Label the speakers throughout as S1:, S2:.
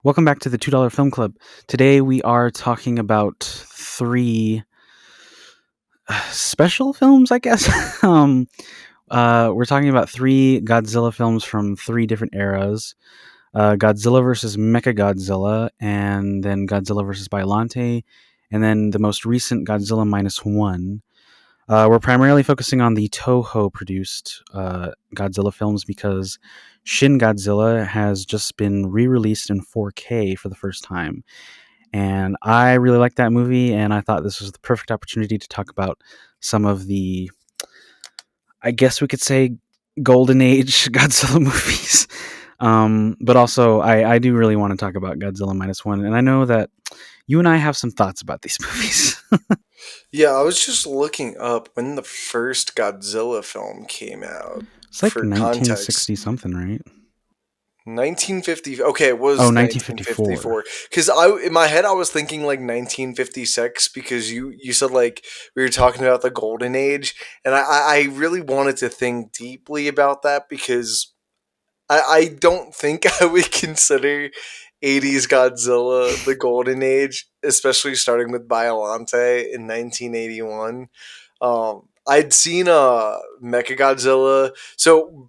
S1: Welcome back to the $2 Film Club. Today we are talking about three special films, I guess. We're talking about three Godzilla films from three different eras: Godzilla versus Mechagodzilla, and then Godzilla versus Biollante, and then the most recent Godzilla minus one. We're primarily focusing on the Toho produced Godzilla films because Shin Godzilla has just been re released in 4K for the first time. And I really liked that movie, and I thought this was the perfect opportunity to talk about some of the, I guess we could say, golden age Godzilla movies. But also, I do really want to talk about Godzilla minus one, and I know that you and I have some thoughts about these movies.
S2: Yeah, I was just looking up when the first Godzilla film came out.
S1: It's like
S2: For context,
S1: 1960 something, right?
S2: 1950. Okay, it
S1: Oh,
S2: was
S1: 1954.
S2: 1954. Because I, in my head, I was thinking like 1956 because you said like we were talking about the golden age, and I really wanted to think deeply about that because I don't think I would consider 80s Godzilla the golden age, especially starting with Biolante in 1981. I'd seen Mechagodzilla. So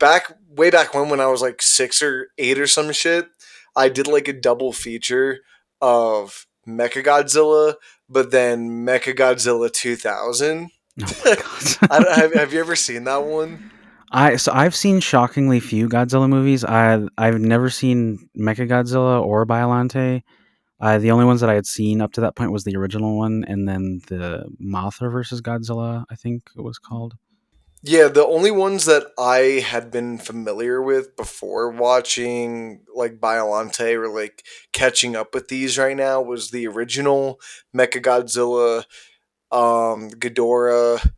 S2: way back when I was like 6 or 8 or some shit, I did like a double feature of Mechagodzilla, but then Mechagodzilla 2000.
S1: Oh my god.
S2: Have you ever seen that one?
S1: I've seen shockingly few Godzilla movies. I've never seen Mechagodzilla or Biollante. The only ones that I had seen up to that point was the original one, and then the Mothra versus Godzilla, I think it was called.
S2: Yeah, the only ones that I had been familiar with before watching like Biolante or like catching up with these right now was the original Mechagodzilla, Ghidorah.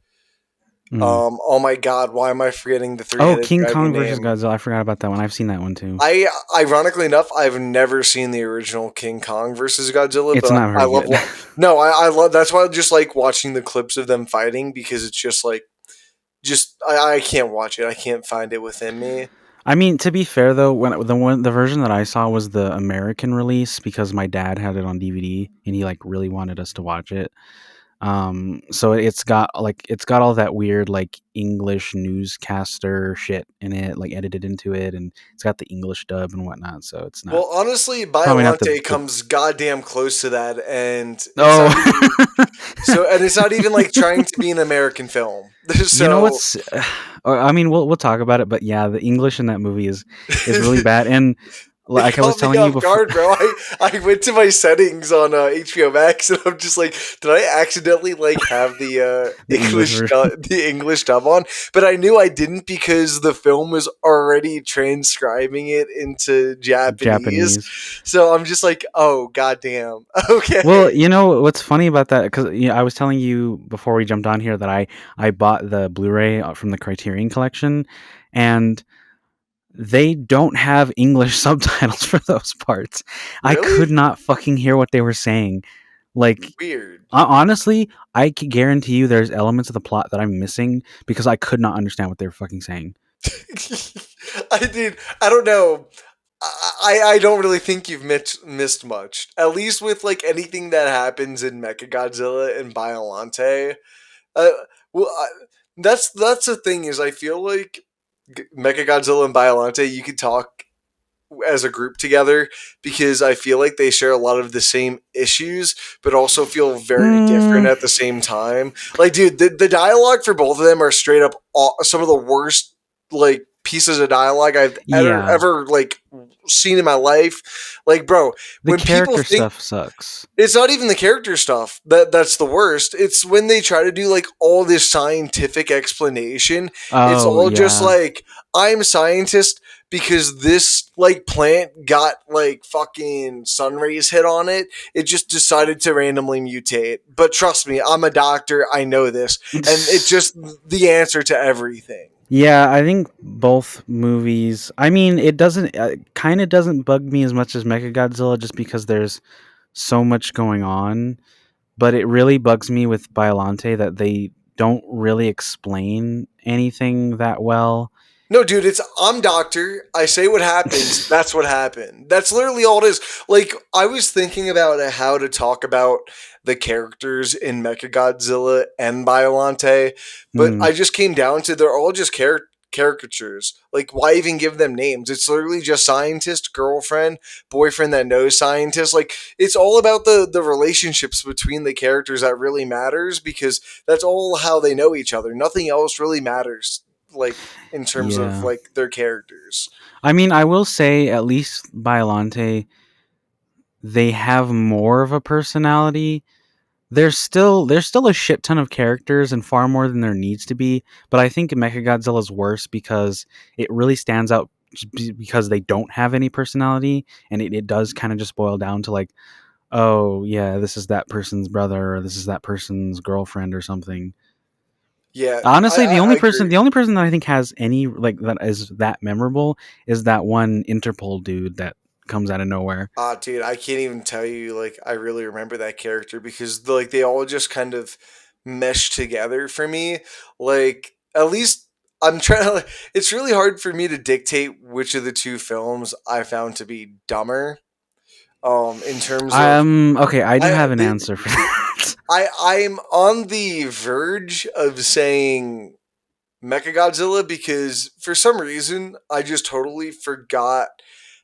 S1: Mm.
S2: Oh my god, why am I forgetting the
S1: Oh,
S2: three-headed
S1: King
S2: dragon
S1: Kong versus
S2: name?
S1: Godzilla. I forgot about that one. I've seen that one too.
S2: I ironically enough, I've never seen the original King Kong versus Godzilla,
S1: It's
S2: but
S1: not
S2: I
S1: very
S2: love.
S1: good.
S2: No, I love. That's why I just like watching the clips of them fighting because it's just like I can't watch it. I can't find it within me.
S1: I mean, to be fair though, when the version that I saw was the American release because my dad had it on DVD and he like really wanted us to watch it. So it's got all that weird like English newscaster shit in it, like edited into it, and it's got the English dub and whatnot. So it's not
S2: Well, honestly,
S1: probably not the
S2: Biolante
S1: the
S2: comes goddamn close to that, and it's
S1: oh.
S2: not even and it's not even like trying to be an American film.
S1: You know
S2: So
S1: what's? I mean, we'll talk about it, but yeah, the English in that movie is really bad. And
S2: it
S1: like I was
S2: caught me
S1: telling you
S2: off
S1: before,
S2: guard, bro. I went to my settings on HBO Max, and I'm just like, did I accidentally like have the
S1: the English version,
S2: The English dub on? But I knew I didn't because the film was already transcribing it into Japanese.
S1: Japanese.
S2: So I'm just like, oh goddamn,
S1: Well,
S2: okay.
S1: you know what's funny about that? Because I was telling you before we jumped on here that I bought the Blu-ray from the Criterion Collection, and they don't have English subtitles for those parts. I
S2: Really
S1: could not fucking hear what they were saying. Like
S2: weird.
S1: honestly, I can guarantee you there's elements of the plot that I'm missing because I could not understand what they were fucking saying.
S2: I did. I don't know. I don't really think you've missed much. At least with like anything that happens in Mechagodzilla and Biolante. Uh, well, that's the thing is I feel like Mechagodzilla and Biolante you could talk as a group together because I feel like they share a lot of the same issues, but also feel very different
S1: Mm,
S2: at the same time. Like, dude, the dialogue for both of them are straight up some of the worst like pieces of dialogue I've
S1: yeah,
S2: ever like seen in my life. Like, bro,
S1: the
S2: when people
S1: character
S2: think
S1: stuff sucks.
S2: it's not even the character stuff that's the worst. It's when they try to do like all this scientific explanation. It's
S1: Oh
S2: all just
S1: yeah,
S2: like I'm a scientist because this like plant got like fucking sun rays hit on it. It just decided to randomly mutate. But trust me, I'm a doctor. I know this, and it's just the answer to everything.
S1: yeah. I think both movies. I mean, it doesn't kind of doesn't bug me as much as Mechagodzilla just because there's so much going on. But it really bugs me with Biolante that they don't really explain anything that well.
S2: No, dude, it's I'm doctor. I say what happens. That's what happened. That's literally all it is. Like I was thinking about how to talk about the characters in Mechagodzilla and Biolante, but
S1: Mm,
S2: I just came down to they're all just caricatures. Like why even give them names? It's literally just scientist, girlfriend, boyfriend that knows scientist. Like it's all about the relationships between the characters that really matters because that's all how they know each other. Nothing else really matters. Like in terms of
S1: yeah.
S2: like their characters.
S1: I mean, I will say at least Biolante, they have more of a personality. There's still a shit ton of characters and far more than there needs to be, but I think Mechagodzilla's worse because it really stands out because they don't have any personality, and it does kind of just boil down to like, oh yeah, this is that person's brother or this is that person's girlfriend or something.
S2: Yeah,
S1: Honestly, the
S2: I
S1: only person
S2: agree.
S1: the only person that I think has any like that is that memorable is that one Interpol dude that comes out of nowhere.
S2: Ah, dude, I can't even tell you. Like, I really remember that character because like they all just kind of mesh together for me. Like, at least I'm trying to. It's really hard for me to dictate which of the two films I found to be dumber. In terms of
S1: Okay, I do
S2: I
S1: have an
S2: the,
S1: answer for that.
S2: I'm on the verge of saying Mechagodzilla because for some reason I just totally forgot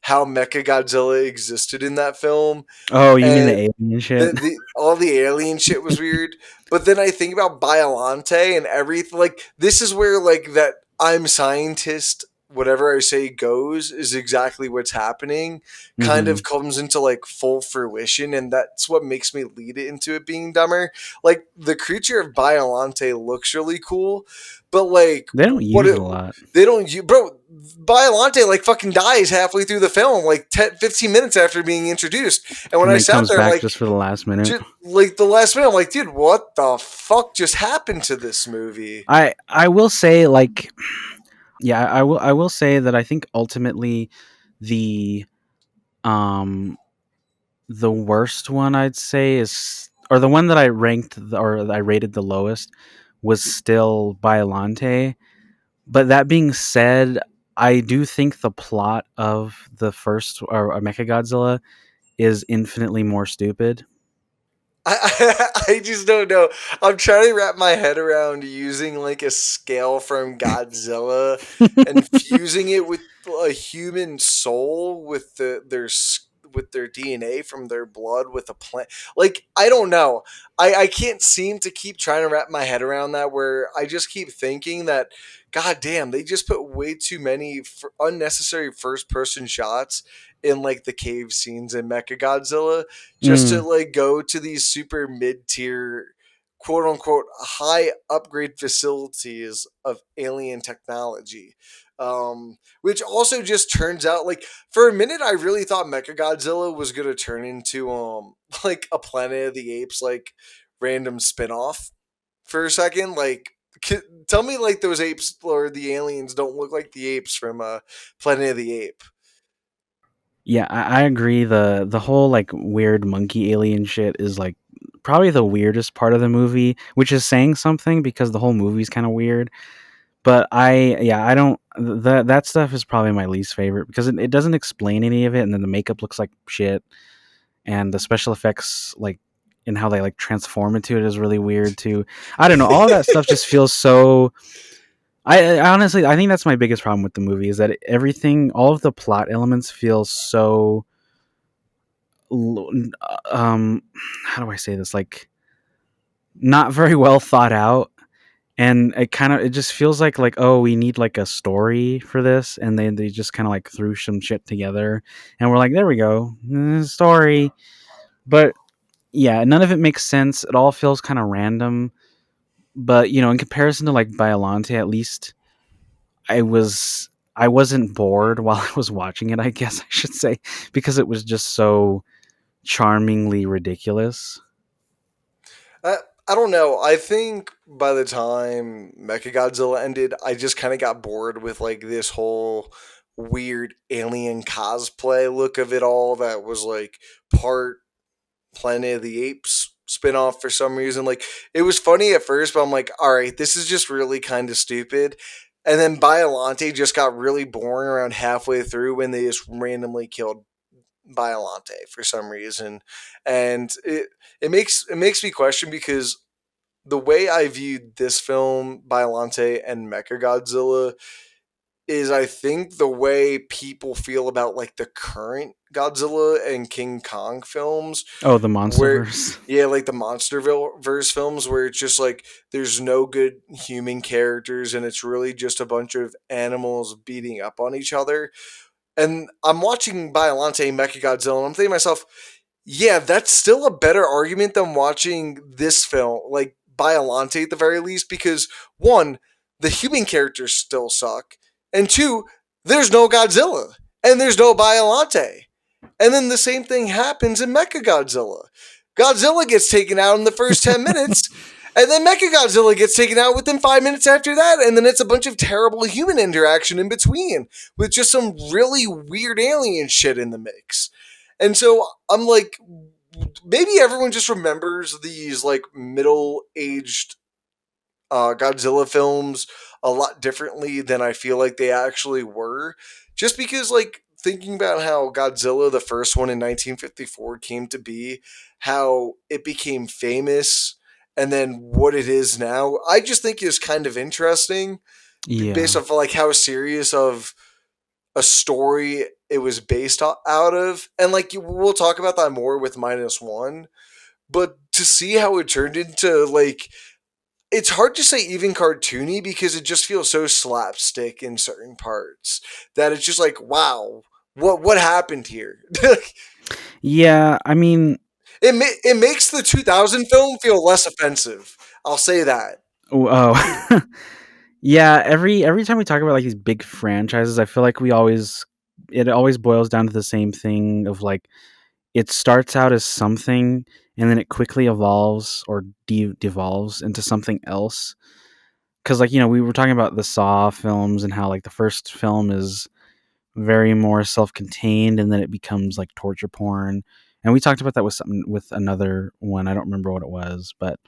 S2: how Mechagodzilla existed in that film,
S1: Oh, you mean the
S2: and
S1: alien shit?
S2: the all the alien shit was weird. But then I think about Biolante and everything. Like this is where like that I'm scientist. Whatever I say goes is exactly what's happening. Kind
S1: Hmm.
S2: of comes into like full fruition, and that's what makes me lead it into it being dumber. Like the creature of Biolante looks really cool, but like
S1: They don't
S2: what
S1: use
S2: it
S1: it a lot,
S2: they don't you bro Biolante like fucking dies halfway through the film, like 10, 15 minutes after being introduced. And when
S1: and
S2: I
S1: then
S2: sat
S1: comes
S2: there, I'm
S1: back
S2: like,
S1: just for the last minute.
S2: just like the last minute, I'm like, dude, what the fuck just happened to this movie?
S1: I will say like yeah, I will say that I think ultimately the um the worst one I'd say is or the one that I or that I rated the lowest was still Biolante. But that being said, I do think the plot of the first or Mechagodzilla is infinitely more stupid.
S2: I just don't know. I'm trying to wrap my head around using like a scale from Godzilla and fusing it with a human soul with with their DNA from their blood with a plant. Like I don't know. I can't seem to keep trying to wrap my head around that. Where I just keep thinking that, God damn, they just put way too many unnecessary first person shots in like the cave scenes in Mechagodzilla just to
S1: Mm.
S2: like go to these super mid tier, quote unquote, high upgrade facilities of alien technology. Which also just turns out like for a minute I really thought Mechagodzilla was gonna turn into like a Planet of the Apes like random spin-off for a second. Like tell me like those apes or the aliens don't look like the apes from Planet of the Ape.
S1: Yeah, I agree. The whole like weird monkey alien shit is like probably the weirdest part of the movie, which is saying something because the whole movie's kind of weird. But I don't that stuff is probably my least favorite because it doesn't explain any of it, and then the makeup looks like shit, and the special effects like and how they like transform into it is really weird too. I don't know. All of that stuff just feels so. I honestly I think that's my biggest problem with the movie is that everything, all of the plot elements feel so um how do I say this, like not very well thought out, and it just feels like oh we need like a story for this, and they just kind of like threw some shit together and we're like there we go, story. But yeah, none of it makes sense. It all feels kind of random. But in comparison to like Biolante, at least I wasn't bored while I was watching it, I guess I should say, because it was just so charmingly ridiculous.
S2: I, I don't know. I think by the time Mechagodzilla ended, I just kind of got bored with like this whole weird alien cosplay look of it all that was like part Planet of the Apes spinoff for some reason. Like it was funny at first, but I'm like, all right, this is just really kind of stupid. And then Biolante just got really boring around halfway through when they just randomly killed Biolante for some reason, and it makes me question because the way I viewed this film, Biolante and Mechagodzilla, is I think the way people feel about like the current Godzilla and King Kong films,
S1: Oh, the
S2: where
S1: MonsterVerse.
S2: yeah, like the MonsterVille verse films, where it's just like there's no good human characters and it's really just a bunch of animals beating up on each other. And I'm watching Biolante Mechagodzilla, and I'm thinking to myself, yeah, that's still a better argument than watching this film, like Biolante at the very least, because one, the human characters still suck, and two, there's no Godzilla and there's no Biolante. And then the same thing happens in Mechagodzilla. Godzilla gets taken out in the first 10 minutes, and then Mechagodzilla gets taken out within 5 minutes after that, and then it's a bunch of terrible human interaction in between with just some really weird alien shit in the mix. And so I'm like, maybe everyone just remembers these like middle aged Godzilla films a lot differently than I feel like they actually were. Just because, like, thinking about how Godzilla, the first one in 1954, came to be, how it became famous, and then what it is now, I just think is kind of interesting based
S1: Yeah.
S2: off of, like, how serious of a story it was based out of. And, like, we'll talk about that more with minus one. But to see how it turned into, like, it's hard to say even cartoony because it just feels so slapstick in certain parts that it's just like, wow, what happened here?
S1: Yeah, I mean,
S2: It makes the 2000 film feel less offensive. I'll say that.
S1: oh. Yeah, every time we talk about like these big franchises, I feel like we always it always boils down to the same thing of like it starts out as something and then it quickly evolves or devolves into something else. Cuz like, we were talking about the Saw films and how like the first film is very more self-contained and then it becomes like torture porn. And we talked about that with something with another one. I don't remember what it was, but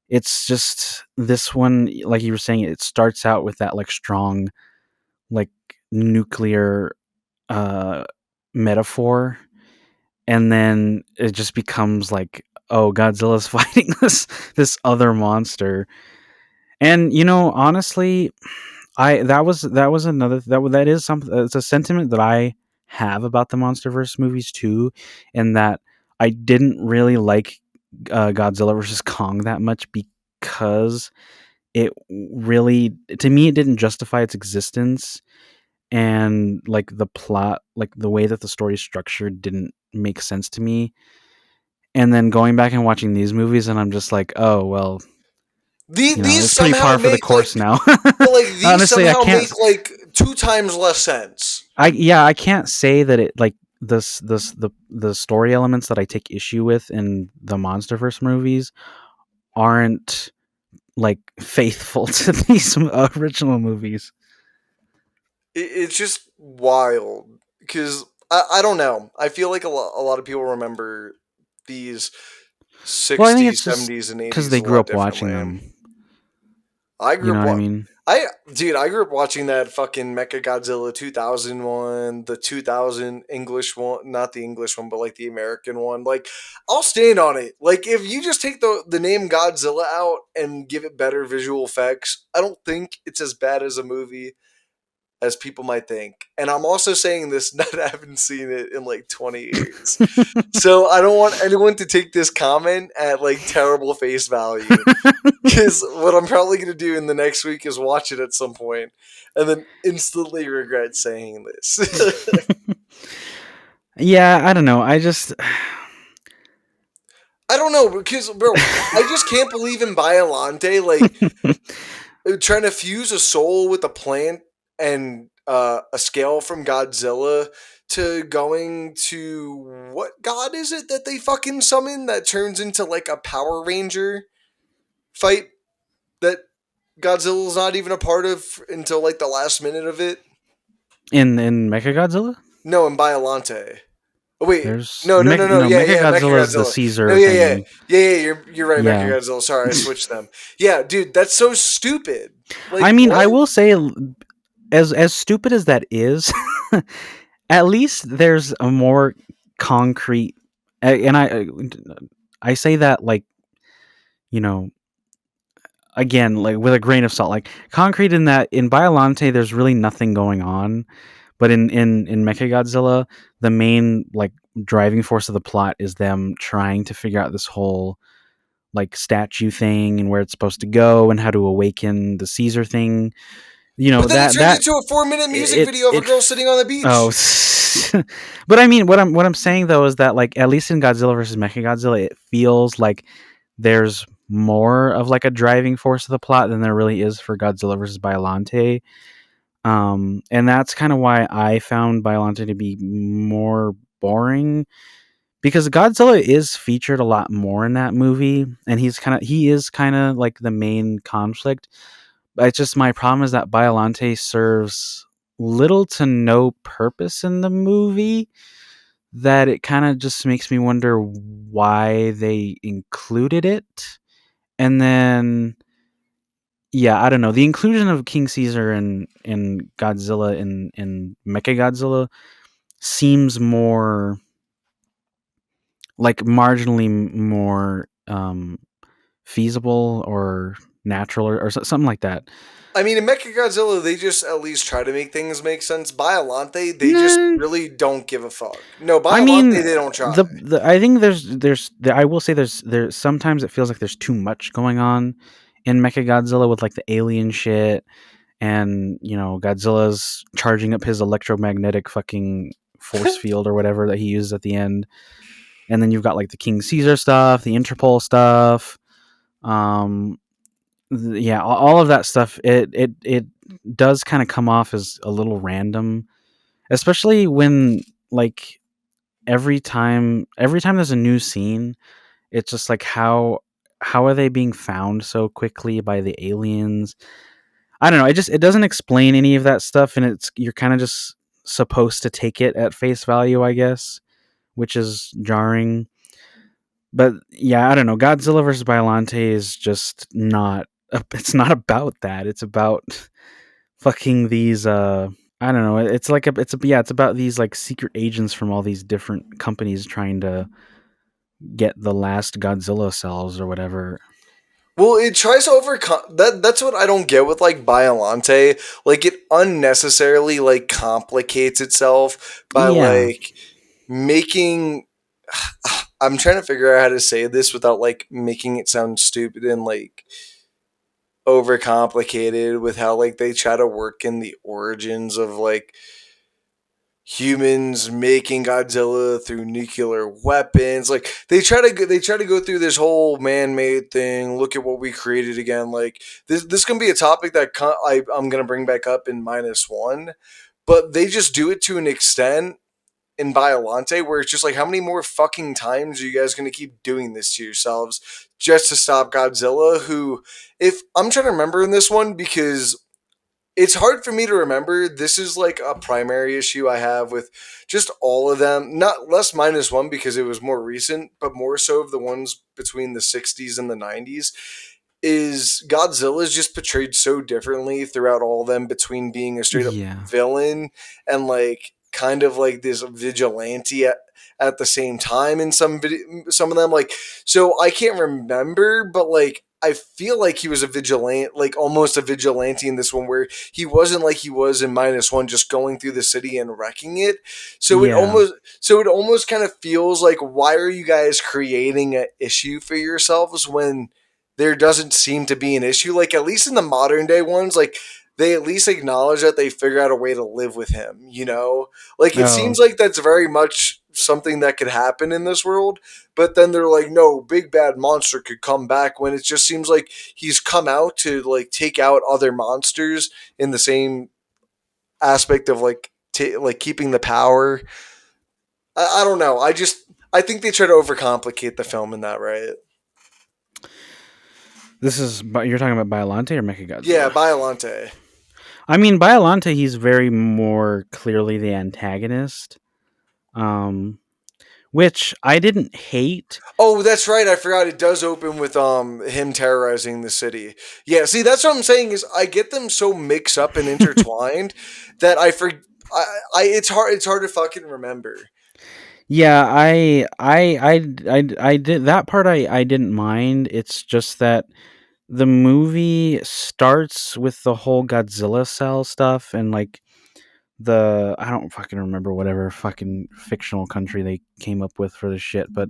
S1: it's just this one, like you were saying, it starts out with that like strong, like nuclear uh, metaphor, and then it just becomes like, oh, Godzilla's fighting this other monster, and honestly, I that was another that is something. It's a sentiment that I have about the MonsterVerse movies too, in that I didn't really like Godzilla versus Kong that much because it really, to me, it didn't justify its existence, and like the plot, like the way that the story is structured didn't make sense to me. And then going back and watching these movies and I'm just like, oh well,
S2: These
S1: it's pretty
S2: somehow
S1: par for the
S2: make like,
S1: course now.
S2: but like these
S1: Honestly, I
S2: somehow
S1: can't
S2: make like two times less sense.
S1: I can't say that it like the story elements that I take issue with in the MonsterVerse movies aren't like faithful to these original movies.
S2: It's just wild because I don't know. I feel like a lot of people remember these
S1: Well, I think
S2: 60s,
S1: it's just
S2: 70s, and
S1: because
S2: 80s
S1: they
S2: a
S1: grew
S2: lot
S1: up watching
S2: differently.
S1: them.
S2: I
S1: You
S2: grew
S1: know
S2: up
S1: what I mean?
S2: I grew up watching that fucking Mechagodzilla 2001, the 2000 English one, not the English one, but like the American one. Like, I'll stand on it. Like, if you just take the name Godzilla out and give it better visual effects, I don't think it's as bad as a movie as people might think. And I'm also saying this not having seen it in like 20 years. So I don't want anyone to take this comment at like terrible face value. Because what I'm probably going to do in the next week is watch it at some point and then instantly regret saying this.
S1: Yeah, I don't know. I just
S2: I don't know, because, bro, I just can't believe in Biolante, like, trying to fuse a soul with a plant and a scale from Godzilla to going to what god is it that they fucking summon that turns into like a Power Ranger fight that Godzilla's not even a part of until like the last minute of it?
S1: in Mechagodzilla,
S2: No, in Biolante. Oh wait,
S1: there's
S2: no, no, no, no. Yeah, yeah,
S1: Mechagodzilla is the
S2: Mechagodzilla. No,
S1: Caesar
S2: yeah, yeah,
S1: thing.
S2: yeah, yeah. You're right,
S1: Yeah.
S2: Mechagodzilla. Sorry, I switched them. Yeah, dude, that's so stupid. Like
S1: I mean, I
S2: what?
S1: will say, as stupid as that is, at least there's a more concrete, and I say that like, you know, again, like with a grain of salt, like concrete in that in Biolante there's really nothing going on, but in Mechagodzilla the main like driving force of the plot is them trying to figure out this whole like statue thing and where it's supposed to go and how to awaken the Caesar thing. You know
S2: But then it
S1: that
S2: turns
S1: that
S2: into a 4 minute music
S1: it
S2: video of a
S1: it
S2: girl sitting on the
S1: oh,
S2: beach.
S1: but I mean what I'm saying though is that like at least in Godzilla versus Mechagodzilla it feels like there's more of like a driving force of the plot than there really is for Godzilla versus Biollante. And that's kind of why I found Biollante to be more boring because Godzilla is featured a lot more in that movie, and he is kind of like the main conflict. But it's just my problem is that Biollante serves little to no purpose in the movie. That it kind of just makes me wonder why they included it. And then yeah, I don't know. The inclusion of King Caesar in Godzilla in Mechagodzilla seems more like marginally more feasible or natural or something like that.
S2: I mean, in Mechagodzilla, they just at least try to make things make sense. Biolante, they just
S1: Nah,
S2: really don't give a fuck. No,
S1: I
S2: Biolante,
S1: mean
S2: they don't try.
S1: the I think I will say there's sometimes it feels like there's too much going on in Mechagodzilla with like the alien shit and Godzilla's charging up his electromagnetic fucking force field or whatever that he uses at the end, and then you've got like the King Caesar stuff, the Interpol stuff, um, yeah, all of that stuff. It does kind of come off as a little random, especially when like every time there's a new scene, it's just like how are they being found so quickly by the aliens? I don't know. It doesn't explain any of that stuff, and you're kind of just supposed to take it at face value, I guess, which is jarring. But yeah, I don't know. Godzilla versus Biollante is just not. It's not about that. It's about fucking these. I don't know. It's like yeah. It's about these like secret agents from all these different companies trying to get the last Godzilla cells or whatever.
S2: Well, it tries to overcome that. That's what I don't get with like Biolante. Like it unnecessarily like complicates itself by
S1: Yeah,
S2: like making. I'm trying to figure out how to say this without like making it sound stupid and like overcomplicated with how like they try to work in the origins of like humans making Godzilla through nuclear weapons. Like they try to go through this whole man-made thing. Look at what we created again. Like this can be a topic that I'm gonna bring back up in -1, but they just do it to an extent in Biolante where it's just like how many more fucking times are you guys gonna keep doing this to yourselves just to stop Godzilla? Who, if I'm trying to remember in this one because it's hard for me to remember. This is like a primary issue I have with just all of them. Not less -1 because it was more recent, but more so of the ones between the 60s and the 90s. Is Godzilla is just portrayed so differently throughout all of them between being a straight up
S1: yeah,
S2: villain and like kind of like this vigilante at the same time in some of them. Like, so I can't remember, but like I feel like he was a vigilante, like almost a vigilante in this one, where he wasn't like he was in -1, just going through the city and wrecking it. So it
S1: yeah.
S2: almost, so it almost kind of feels like, why are you guys creating an issue for yourselves when there doesn't seem to be an issue? Like at least in the modern day ones, like they at least acknowledge that they figure out a way to live with him. You know, like it
S1: Oh,
S2: seems like that's very much something that could happen in this world, but then they're like, no, big bad monster could come back, when it just seems like he's come out to like take out other monsters in the same aspect of like like keeping the power. I don't know. I think they try to overcomplicate the film in that, right?
S1: you're talking about Biolante or
S2: Yeah,
S1: Mechagodzilla?
S2: Biolante.
S1: I mean, Biolante, he's very more clearly the antagonist. Um, which I didn't hate.
S2: Oh, that's right. I forgot it does open with him terrorizing the city. Yeah, see, that's what I'm saying is I get them so mixed up and intertwined that I it's hard to fucking remember.
S1: Yeah, I did that part. I didn't mind. It's just that the movie starts with the whole Godzilla cell stuff and like the I don't fucking remember whatever fucking fictional country they came up with for this shit, but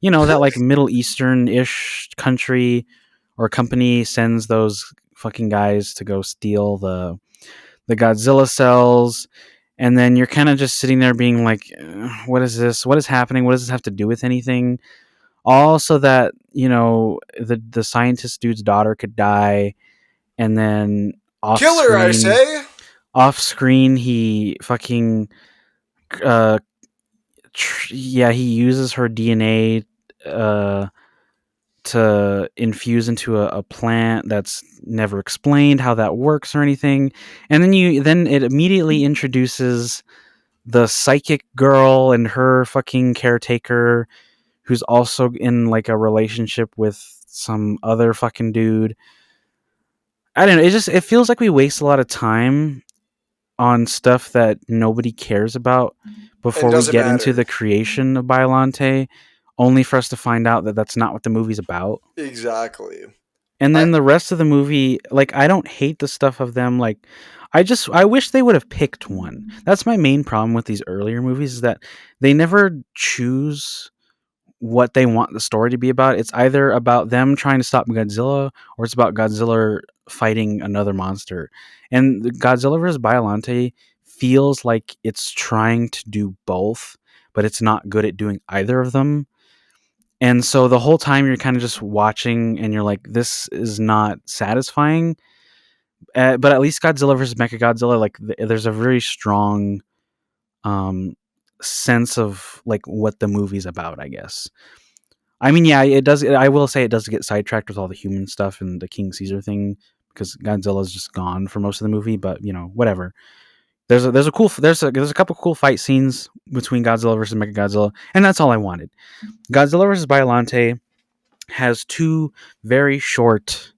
S1: you know that like Middle Eastern ish country or company sends those fucking guys to go steal the Godzilla cells, and then you're kind of just sitting there being like, what is this? What is happening? What does this have to do with anything? Also, that you know the scientist dude's daughter could die, and then off
S2: Killer, I
S1: screen,
S2: say.
S1: off screen, he fucking uh, yeah, he uses her DNA uh to infuse into a plant that's never explained how that works or anything, and then it immediately introduces the psychic girl and her fucking caretaker who's also in like a relationship with some other fucking dude. I don't know, it feels like we waste a lot of time on stuff that nobody cares about
S2: And
S1: before we
S2: doesn't
S1: get into
S2: matter.
S1: the creation of Biolante, only for us to find out that that's not what the movie's about.
S2: Exactly.
S1: And
S2: I
S1: then the rest of the movie, like I don't hate the stuff of them. Like I wish they would have picked one. That's my main problem with these earlier movies is that they never choose what they want the story to be about. It's either about them trying to stop Godzilla or it's about Godzilla fighting another monster. And the Godzilla vs. Biollante feels like it's trying to do both, but it's not good at doing either of them. And so the whole time you're kind of just watching and you're like, this is not satisfying. But at least Godzilla vs. Mechagodzilla, like there's a very strong um, sense of like what the movie's about, I guess. I mean, yeah, it does. I will say it does get sidetracked with all the human stuff and the King Caesar thing because Godzilla's just gone for most of the movie. But you know, whatever. There's a couple cool fight scenes between Godzilla versus Mechagodzilla, and that's all I wanted. Godzilla versus Biollante has two very short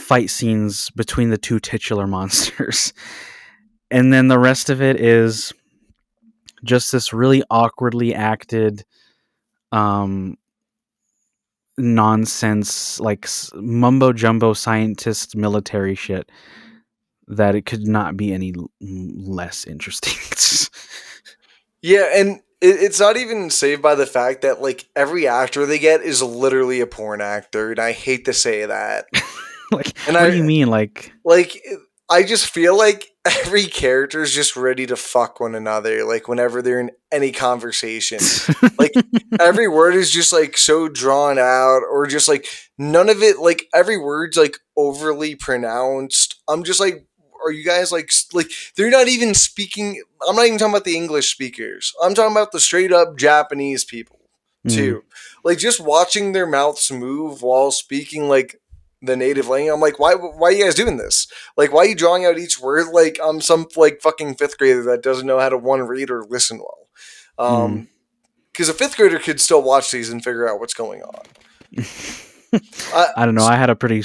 S1: fight scenes between the two titular monsters, and then the rest of it is just this really awkwardly acted um nonsense like mumbo jumbo scientist military shit that it could not be any less interesting.
S2: Yeah, and it's not even saved by the fact that like every actor they get is literally a porn actor, and I hate to say that.
S1: Like,
S2: And
S1: what do
S2: I
S1: you mean? Like,
S2: like I just feel like every character is just ready to fuck one another. Like whenever they're in any conversation, like every word is just like so drawn out, or just like none of it. Like every word's like overly pronounced. I'm just like, are you guys like they're not even speaking? I'm not even talking about the English speakers. I'm talking about the straight up Japanese people
S1: mm,
S2: too. Like just watching their mouths move while speaking like the native language. I'm like, why are you guys doing this? Like, why are you drawing out each word like I'm some like fucking fifth grader that doesn't know how to one read or listen well?
S1: mm.
S2: Because a fifth grader could still watch these and figure out what's going on. I
S1: I don't know. I had a pretty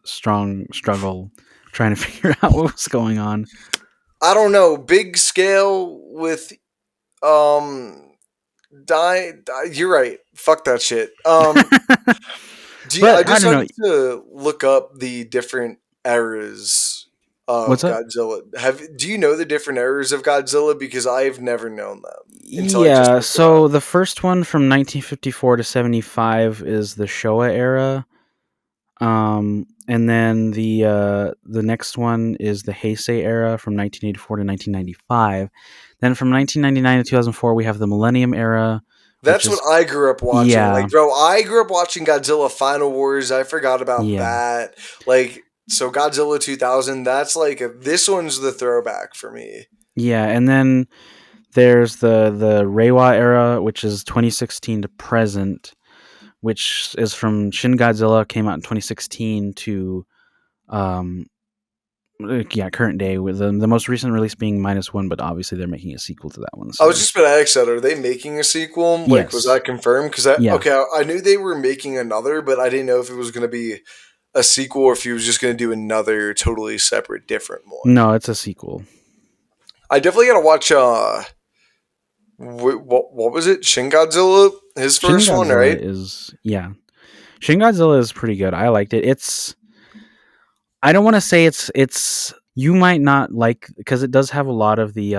S1: strong struggle trying to figure out what was going on.
S2: I don't know. Big scale with um you're right. Fuck that shit. I
S1: But I
S2: just
S1: don't know.
S2: started to look up the different eras
S1: What's
S2: of
S1: up?
S2: Godzilla. Do you know the different eras of Godzilla? Because I've never known them until I just
S1: Yeah,
S2: looked it up.
S1: so the first one from 1954 to 75 is the Showa era. And then the next one is the Heisei era from 1984 to 1995. Then from 1999 to 2004 we have the Millennium era, which
S2: That's what
S1: is
S2: I grew up watching.
S1: yeah,
S2: Like, bro, I grew up watching Godzilla Final Wars. I forgot about
S1: yeah.
S2: that. Like, so Godzilla 2000, that's like, this one's the throwback for me.
S1: Yeah, and then there's the Reiwa era, which is 2016 to present, which is from Shin Godzilla came out in 2016 to um Yeah, current day with the most recent release being -1, but obviously they're making a sequel to that one.
S2: I was
S1: So
S2: just gonna ask that. Are they making a sequel? Like, was
S1: yes,
S2: that confirmed? Because I
S1: yeah,
S2: okay, I knew they were making another, but I didn't know if it was gonna be a sequel or if he was just gonna do another totally separate, different one.
S1: no, it's a sequel.
S2: I definitely gotta watch. What was it? Shin Godzilla, his
S1: Shin
S2: first one,
S1: Godzilla
S2: right?
S1: is yeah, Shin Godzilla is pretty good. I liked it. It's I don't want to say it's you might not like because it does have a lot of the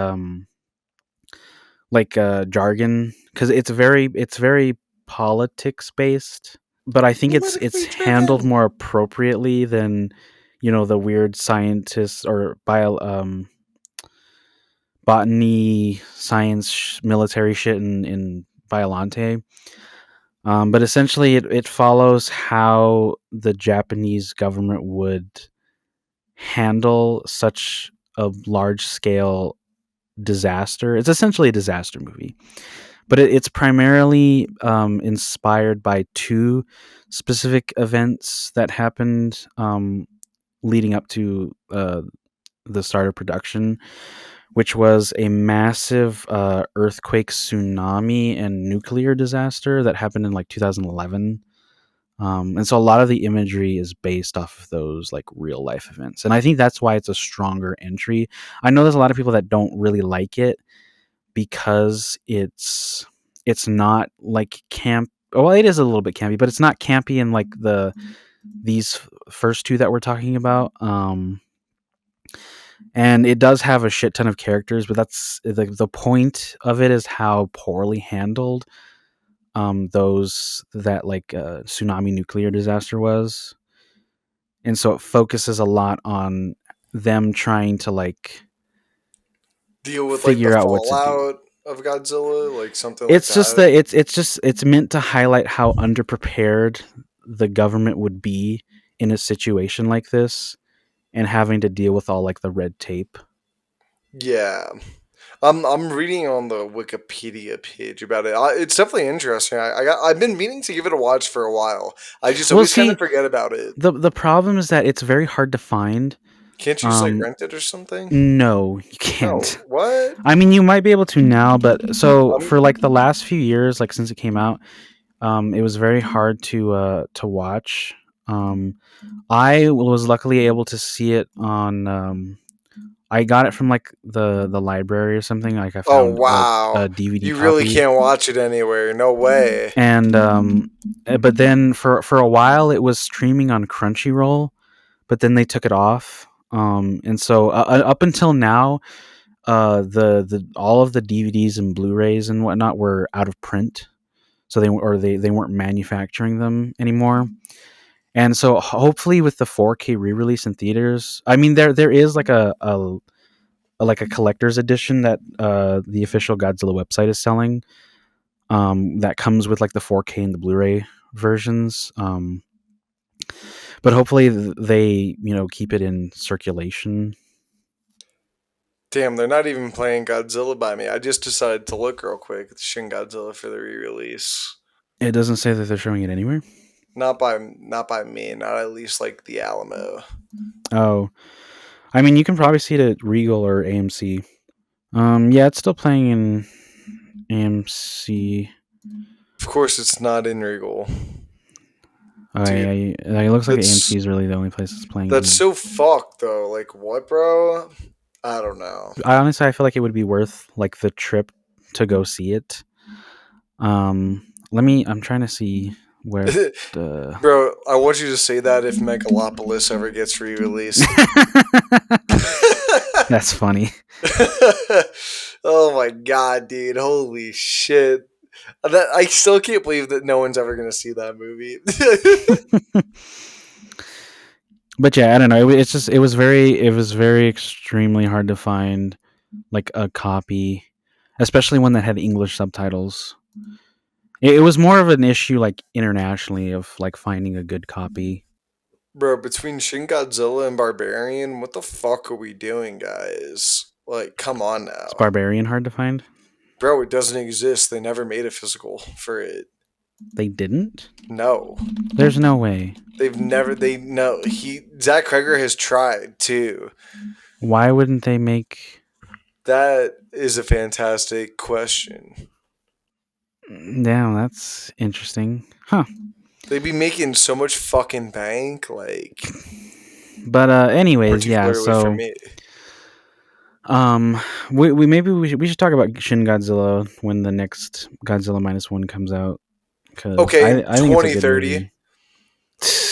S1: jargon because it's very politics based, but I think it's
S2: Politically
S1: handled
S2: driven.
S1: more appropriately than the weird scientists or botany science military shit in Violante. But essentially, it follows how the Japanese government would handle such a large scale disaster. It's essentially a disaster movie, but it's primarily inspired by two specific events that happened leading up to the start of production, which was a massive earthquake, tsunami, and nuclear disaster that happened in like 2011. And so a lot of the imagery is based off of those like real life events, and I think that's why it's a stronger entry. I know there's a lot of people that don't really like it because it's not like camp. Well, it is a little bit campy, but it's not campy in like these first two that we're talking about. And it does have a shit ton of characters, but that's the point of it is how poorly handled those that like tsunami nuclear disaster was, and so it focuses a lot on them trying to like
S2: Deal with like the
S1: figure out what to do.
S2: fallout of Godzilla, like something like
S1: It's just
S2: that.
S1: that it's meant to highlight how underprepared the government would be in a situation like this and having to deal with all like the red tape.
S2: Yeah, I'm reading on the Wikipedia page about it. It's definitely interesting. I've been meaning to give it a watch for a while. I just
S1: Well,
S2: always kind of
S1: see,
S2: forget about it.
S1: the problem is that it's very hard to find.
S2: Can't you just like
S1: Um,
S2: rent it or something?
S1: no, you
S2: No,
S1: can't.
S2: what?
S1: I mean, you might be able to now, but so
S2: Um,
S1: for like the last few years, like since it came out, it was very hard to watch. Um, I was luckily able to see it on. I got it from like the library or something. Like I
S2: oh
S1: found a
S2: wow,
S1: DVD
S2: you really
S1: copy,
S2: can't watch it anywhere. No way.
S1: and but then for a while it was streaming on Crunchyroll, but then they took it off. And so up until now, the all of the DVDs and Blu-rays and whatnot were out of print, so they weren't manufacturing them anymore. And so hopefully with the 4K re-release in theaters, I mean there is like a collector's edition that the official Godzilla website is selling, that comes with like the 4K and the Blu-ray versions. But hopefully they keep it in circulation.
S2: Damn, they're not even playing Godzilla by me. I just decided to look real quick at Shin Godzilla for the re-release.
S1: It doesn't say that they're showing it anywhere.
S2: Not by me. Not at least like the Alamo.
S1: Oh, I mean you can probably see it at Regal or AMC. Yeah, it's still playing in AMC.
S2: Of course, it's not in Regal, dude.
S1: It looks like
S2: That's
S1: AMC is really the only place it's playing
S2: that's
S1: in.
S2: so fucked though. Like what, bro? I don't know.
S1: I feel like it would be worth like the trip to go see it. I'm trying to see where the.
S2: Bro, I want you to say that if Megalopolis ever gets re-released.
S1: That's funny.
S2: Oh my god, dude! Holy shit! I still can't believe that no one's ever gonna see that movie.
S1: But yeah, I don't know. It's just it was very extremely hard to find like a copy, especially one that had English subtitles. It was more of an issue like internationally of like finding a good copy.
S2: Bro, between Shin Godzilla and Barbarian, what the fuck are we doing, guys? Like, come on
S1: It's
S2: now.
S1: Barbarian hard to find.
S2: Bro, it doesn't exist. They never made a physical for it.
S1: They didn't?
S2: No,
S1: There's no way.
S2: they've never. They no. Zach Kreger has tried too.
S1: Why wouldn't they make.
S2: That is a fantastic question.
S1: Yeah, that's interesting. Huh.
S2: They'd be making so much fucking bank, like
S1: But anyways, yeah,
S2: particularly for
S1: so
S2: me.
S1: um we maybe we should talk about Shin Godzilla when the next Godzilla minus one comes out, cuz
S2: Okay,
S1: I think it's a good
S2: 2030.
S1: movie.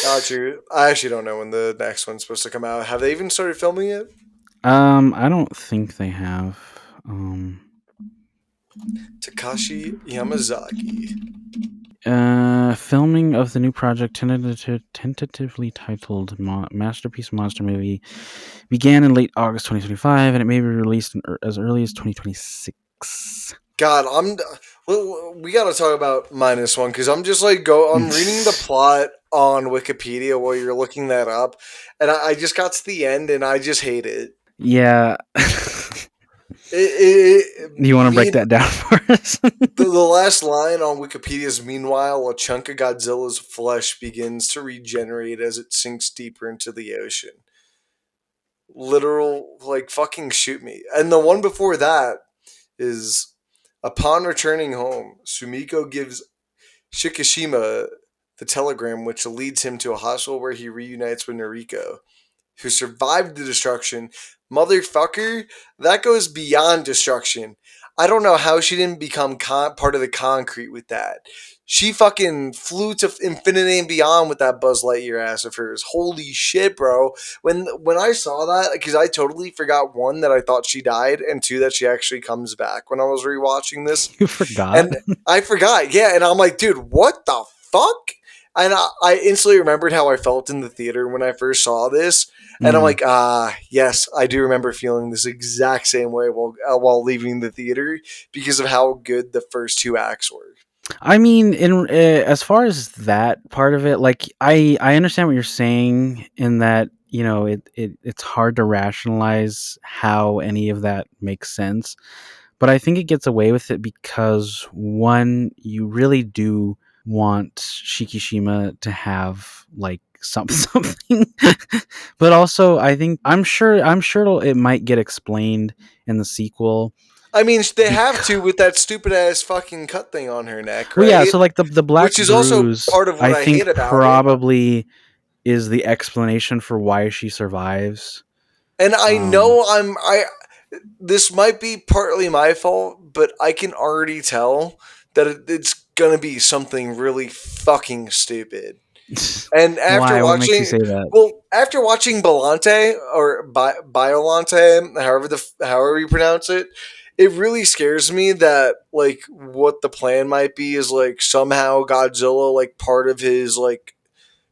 S2: Got you. I actually don't know when the next one's supposed to come out. Have they even started filming it?
S1: I don't think they have. Um
S2: Takashi Yamazaki.
S1: Filming of the new project, tentatively titled Masterpiece Monster Movie, began in late August 2025, and it may be released as early as 2026.
S2: God, we got to talk about minus one because I'm just like I'm reading the plot on Wikipedia while you're looking that up, and I just got to the end and I just hate it.
S1: Yeah. You want to break
S2: Me
S1: that down for us?
S2: the last line on Wikipedia is, meanwhile, a chunk of Godzilla's flesh begins to regenerate as it sinks deeper into the ocean. Literal, like, fucking shoot me. And the one before that is, upon returning home, Sumiko gives Shikishima the telegram, which leads him to a hospital where he reunites with Noriko, who survived the destruction. Motherfucker, that goes beyond destruction. I don't know how she didn't become part of the concrete with that. She fucking flew to infinity and beyond with that Buzz Lightyear ass of hers. Holy shit, bro! When I saw that, because I totally forgot, one, that I thought she died, and two, that she actually comes back when I was rewatching this,
S1: You forgot?
S2: and I forgot. Yeah, and I'm like, dude, what the fuck? And I instantly remembered how I felt in the theater when I first saw this, and I'm
S1: Mm.
S2: like, yes, I do remember feeling this exact same way while leaving the theater because of how good the first two acts were.
S1: I mean, in as far as that part of it, like I understand what you're saying in that, it's hard to rationalize how any of that makes sense. But I think it gets away with it because, one, you really do want Shikishima to have like something, but also I'm sure it might get explained in the sequel.
S2: I mean, they have to
S1: Because,
S2: with that stupid ass fucking cut thing on her neck,
S1: well, yeah,
S2: right?
S1: so like the black
S2: Which is also
S1: bruise,
S2: part of what
S1: I
S2: I hate
S1: think
S2: about it.
S1: probably is the explanation for why she survives.
S2: And I
S1: Um,
S2: know this might be partly my fault, but I can already tell that it's gonna be something really fucking stupid. And after
S1: why? What makes you
S2: watching,
S1: say that?
S2: after watching Belante or Biolante, however you pronounce it, it really scares me that like what the plan might be is like somehow Godzilla, like part of his like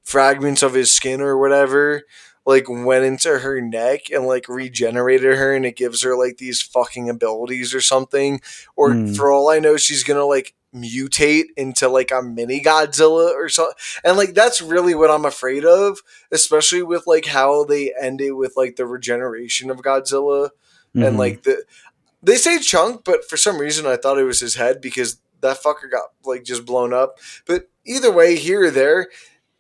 S2: fragments of his skin or whatever, like went into her neck and like regenerated her, and it gives her like these fucking abilities or something. Or
S1: Mm,
S2: for all I know, she's gonna like mutate into like a mini Godzilla or something. And like that's really what I'm afraid of, especially with like how they ended with like the regeneration of Godzilla. And
S1: mm-hmm.
S2: like they say chunk, but for some reason I thought it was his head because that fucker got like just blown up. But either way, here or there,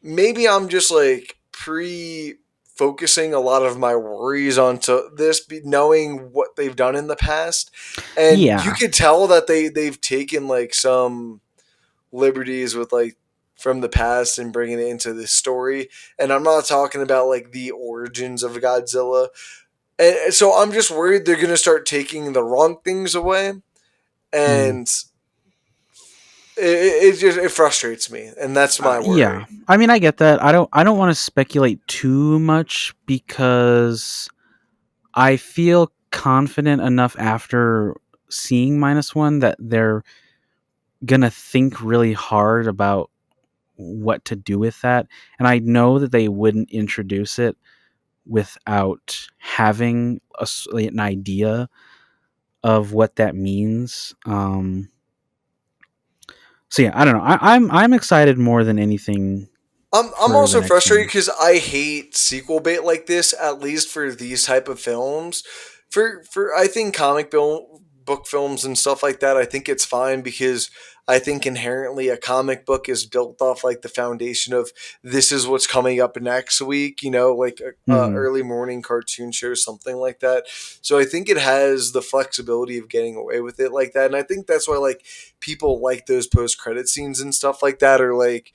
S2: maybe I'm just like pre focusing a lot of my worries onto this, knowing what they've done in the past, and you
S1: Yeah.
S2: could tell that they've taken like some liberties with like from the past and bringing it into this story. And I'm not talking about like the origins of Godzilla. And so I'm just worried they're gonna start taking the wrong things away,
S1: Mm.
S2: and it frustrates me, and that's my
S1: Yeah.
S2: worry.
S1: I mean, I get that. I don't want to speculate too much because I feel confident enough after seeing minus one that they're gonna think really hard about what to do with that, and I know that they wouldn't introduce it without having an idea of what that means. So yeah, I don't know. I'm excited more than anything
S2: I'm
S1: for the
S2: also
S1: next
S2: frustrated
S1: one.
S2: because I hate sequel bait like this. At least for these type of films, for I think comic book films and stuff like that, I think it's fine because I think inherently a comic book is built off like the foundation of this is what's coming up next week, like a
S1: Hmm.
S2: early morning cartoon show, something like that. So I think it has the flexibility of getting away with it like that. And I think that's why like people like those post credit scenes and stuff like that, or like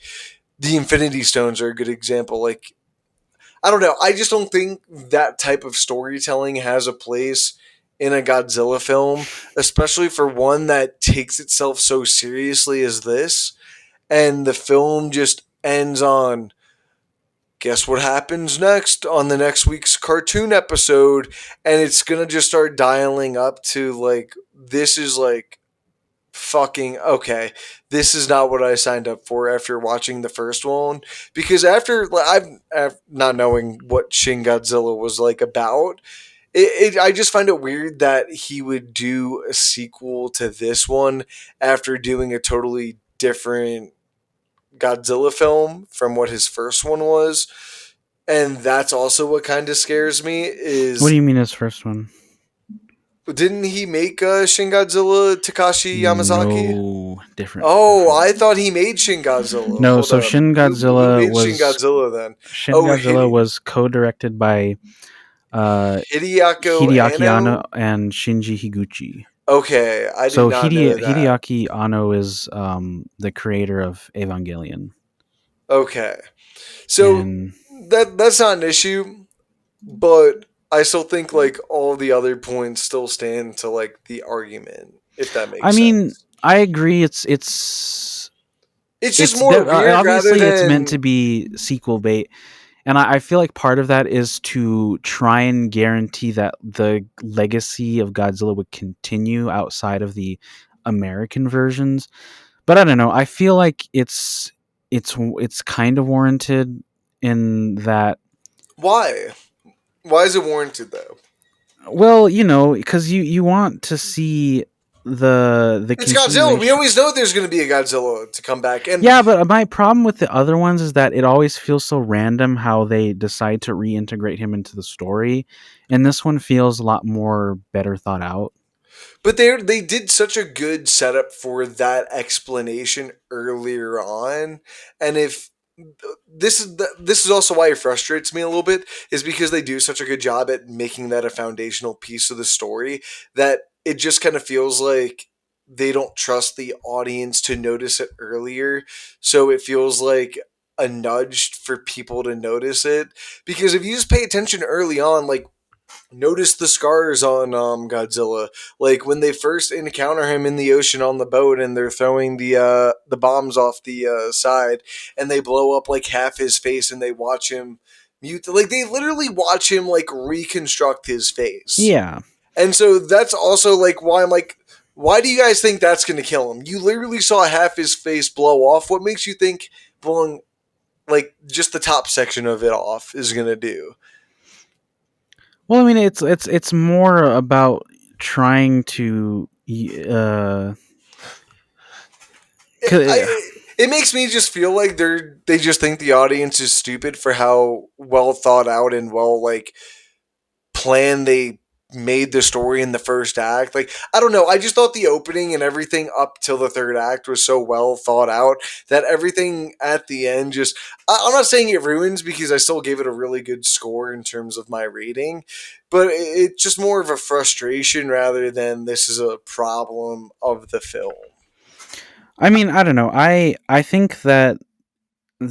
S2: the Infinity Stones are a good example. Like I don't know. I just don't think that type of storytelling has a place in a Godzilla film, especially for one that takes itself so seriously as this. And the film just ends on guess what happens next on the next week's cartoon episode. And it's going to just start dialing up to like, this is like fucking okay, this is not what I signed up for after watching the first one. Because after I've not knowing what Shin Godzilla was like about I just find it weird that he would do a sequel to this one after doing a totally different Godzilla film from what his first one was. And that's also what kind of scares me
S1: What do
S2: is
S1: you mean his first one?
S2: didn't he make Shin Godzilla Takashi Yamazaki?
S1: No, different,
S2: Oh,
S1: different.
S2: I thought he made Shin Godzilla.
S1: No,
S2: Hold
S1: so
S2: up. Who made Shin Godzilla then?
S1: Shin
S2: Oh,
S1: Godzilla was co-directed by
S2: Hideaki
S1: Hideaki Anno
S2: Anno?
S1: and Shinji Higuchi.
S2: Okay, I did
S1: So
S2: not know that.
S1: Hideaki Anno is the creator of Evangelion,
S2: Okay. So
S1: and
S2: that's not an issue, but I still think like all the other points still stand to like the argument, if that
S1: I
S2: makes
S1: mean,
S2: sense.
S1: I agree.
S2: It's just more weird rather
S1: Obviously it's meant to
S2: than
S1: be sequel bait, and I feel like part of that is to try and guarantee that the legacy of Godzilla would continue outside of the American versions. But I don't know. I feel like it's kind of warranted in that.
S2: why? Why is it warranted though?
S1: Well, because you want to see the
S2: It's Godzilla. We
S1: continuation.
S2: always know there's going to be a Godzilla to come back, and
S1: Yeah, but my problem with the other ones is that it always feels so random how they decide to reintegrate him into the story, and this one feels a lot more better thought out.
S2: but they did such a good setup for that explanation earlier on, and if this is also why it frustrates me a little bit is because they do such a good job at making that a foundational piece of the story that it just kind of feels like they don't trust the audience to notice it earlier, so it feels like a nudge for people to notice it because if you just pay attention early on, like notice the scars on Godzilla. Like when they first encounter him in the ocean on the boat, and they're throwing the bombs off the side, and they blow up like half his face, and they watch him mute. Like they literally watch him like reconstruct his face,
S1: Yeah.
S2: and so that's also like why I'm like. Why do you guys think that's going to kill him? You literally saw half his face blow off. What makes you think blowing like just the top section of it off is going to do?
S1: Well, I mean, it's more about trying to
S2: It makes me just feel like they just think the audience is stupid for how well thought out and well like planned they made the story in the first act. Like I don't know, I just thought the opening and everything up till the third act was so well thought out that everything at the end just I'm not saying it ruins because I still gave it a really good score in terms of my rating, but it's just more of a frustration rather than this is a problem of the film.
S1: I mean, I don't know. I think that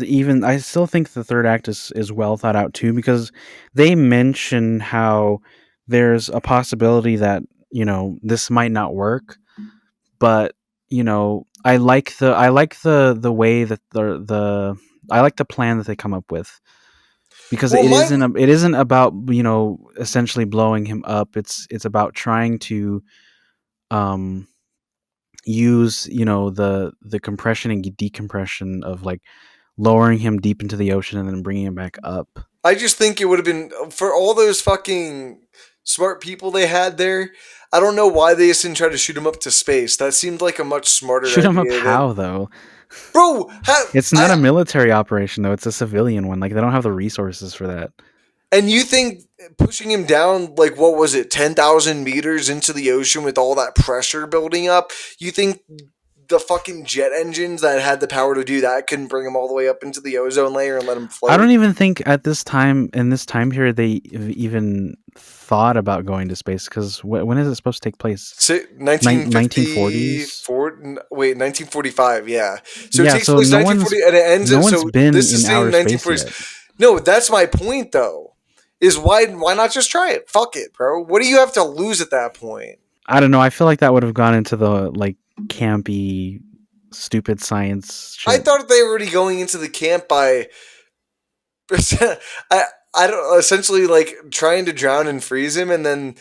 S1: even I still think the third act is well thought out too, because they mention how there's a possibility that this might not work, but I like the way that the I like the plan that they come up with, because
S2: Well,
S1: it isn't about essentially blowing him up. It's about trying to um use the compression and decompression of like lowering him deep into the ocean and then bringing him back up.
S2: I just think it would have been for all those fucking smart people they had there. I don't know why they just didn't try to shoot him up to space. That seemed like a much smarter
S1: Shoot him up
S2: idea than
S1: how though?
S2: bro.
S1: It's not a military operation though. It's a civilian one. Like they don't have the resources for that.
S2: And you think pushing him down, like, what was it, 10,000 meters into the ocean with all that pressure building up? You think the fucking jet engines that had the power to do that couldn't bring him all the way up into the ozone layer and let him
S1: I
S2: float?
S1: don't even think at this time in this time period they even thought about going to space because when is it supposed to take place? 1940s.
S2: 1954, wait, 1945, yeah. So it
S1: Yeah,
S2: takes
S1: so
S2: place 1940 and it ends
S1: no
S2: at,
S1: one's
S2: so
S1: been
S2: this is
S1: in
S2: saying
S1: outer space
S2: 1940s.
S1: yet.
S2: No, that's my point though. Is why not just try it? Fuck it, bro. What do you have to lose at that point?
S1: I don't know. I feel like that would have gone into the like campy, stupid science
S2: I
S1: shit.
S2: thought they were already going into the camp by I I don't, essentially like trying to drown and freeze him, and then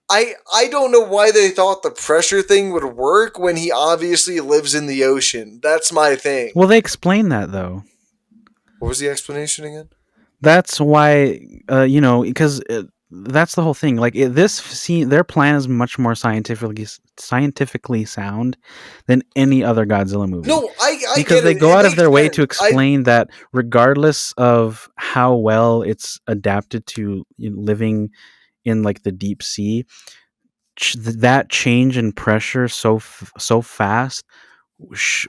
S2: I don't know why they thought the pressure thing would work when he obviously lives in the ocean. That's my thing.
S1: Well, they explain that though.
S2: What was the explanation again?
S1: That's why, because that's the whole thing. Like their plan is much more scientifically sound than any other Godzilla movie
S2: No, I
S1: because
S2: get
S1: they
S2: it.
S1: go
S2: It
S1: out of
S2: makes
S1: their way to
S2: sense. I
S1: explain that regardless of how well it's adapted to living in like the deep sea, that change in pressure so fast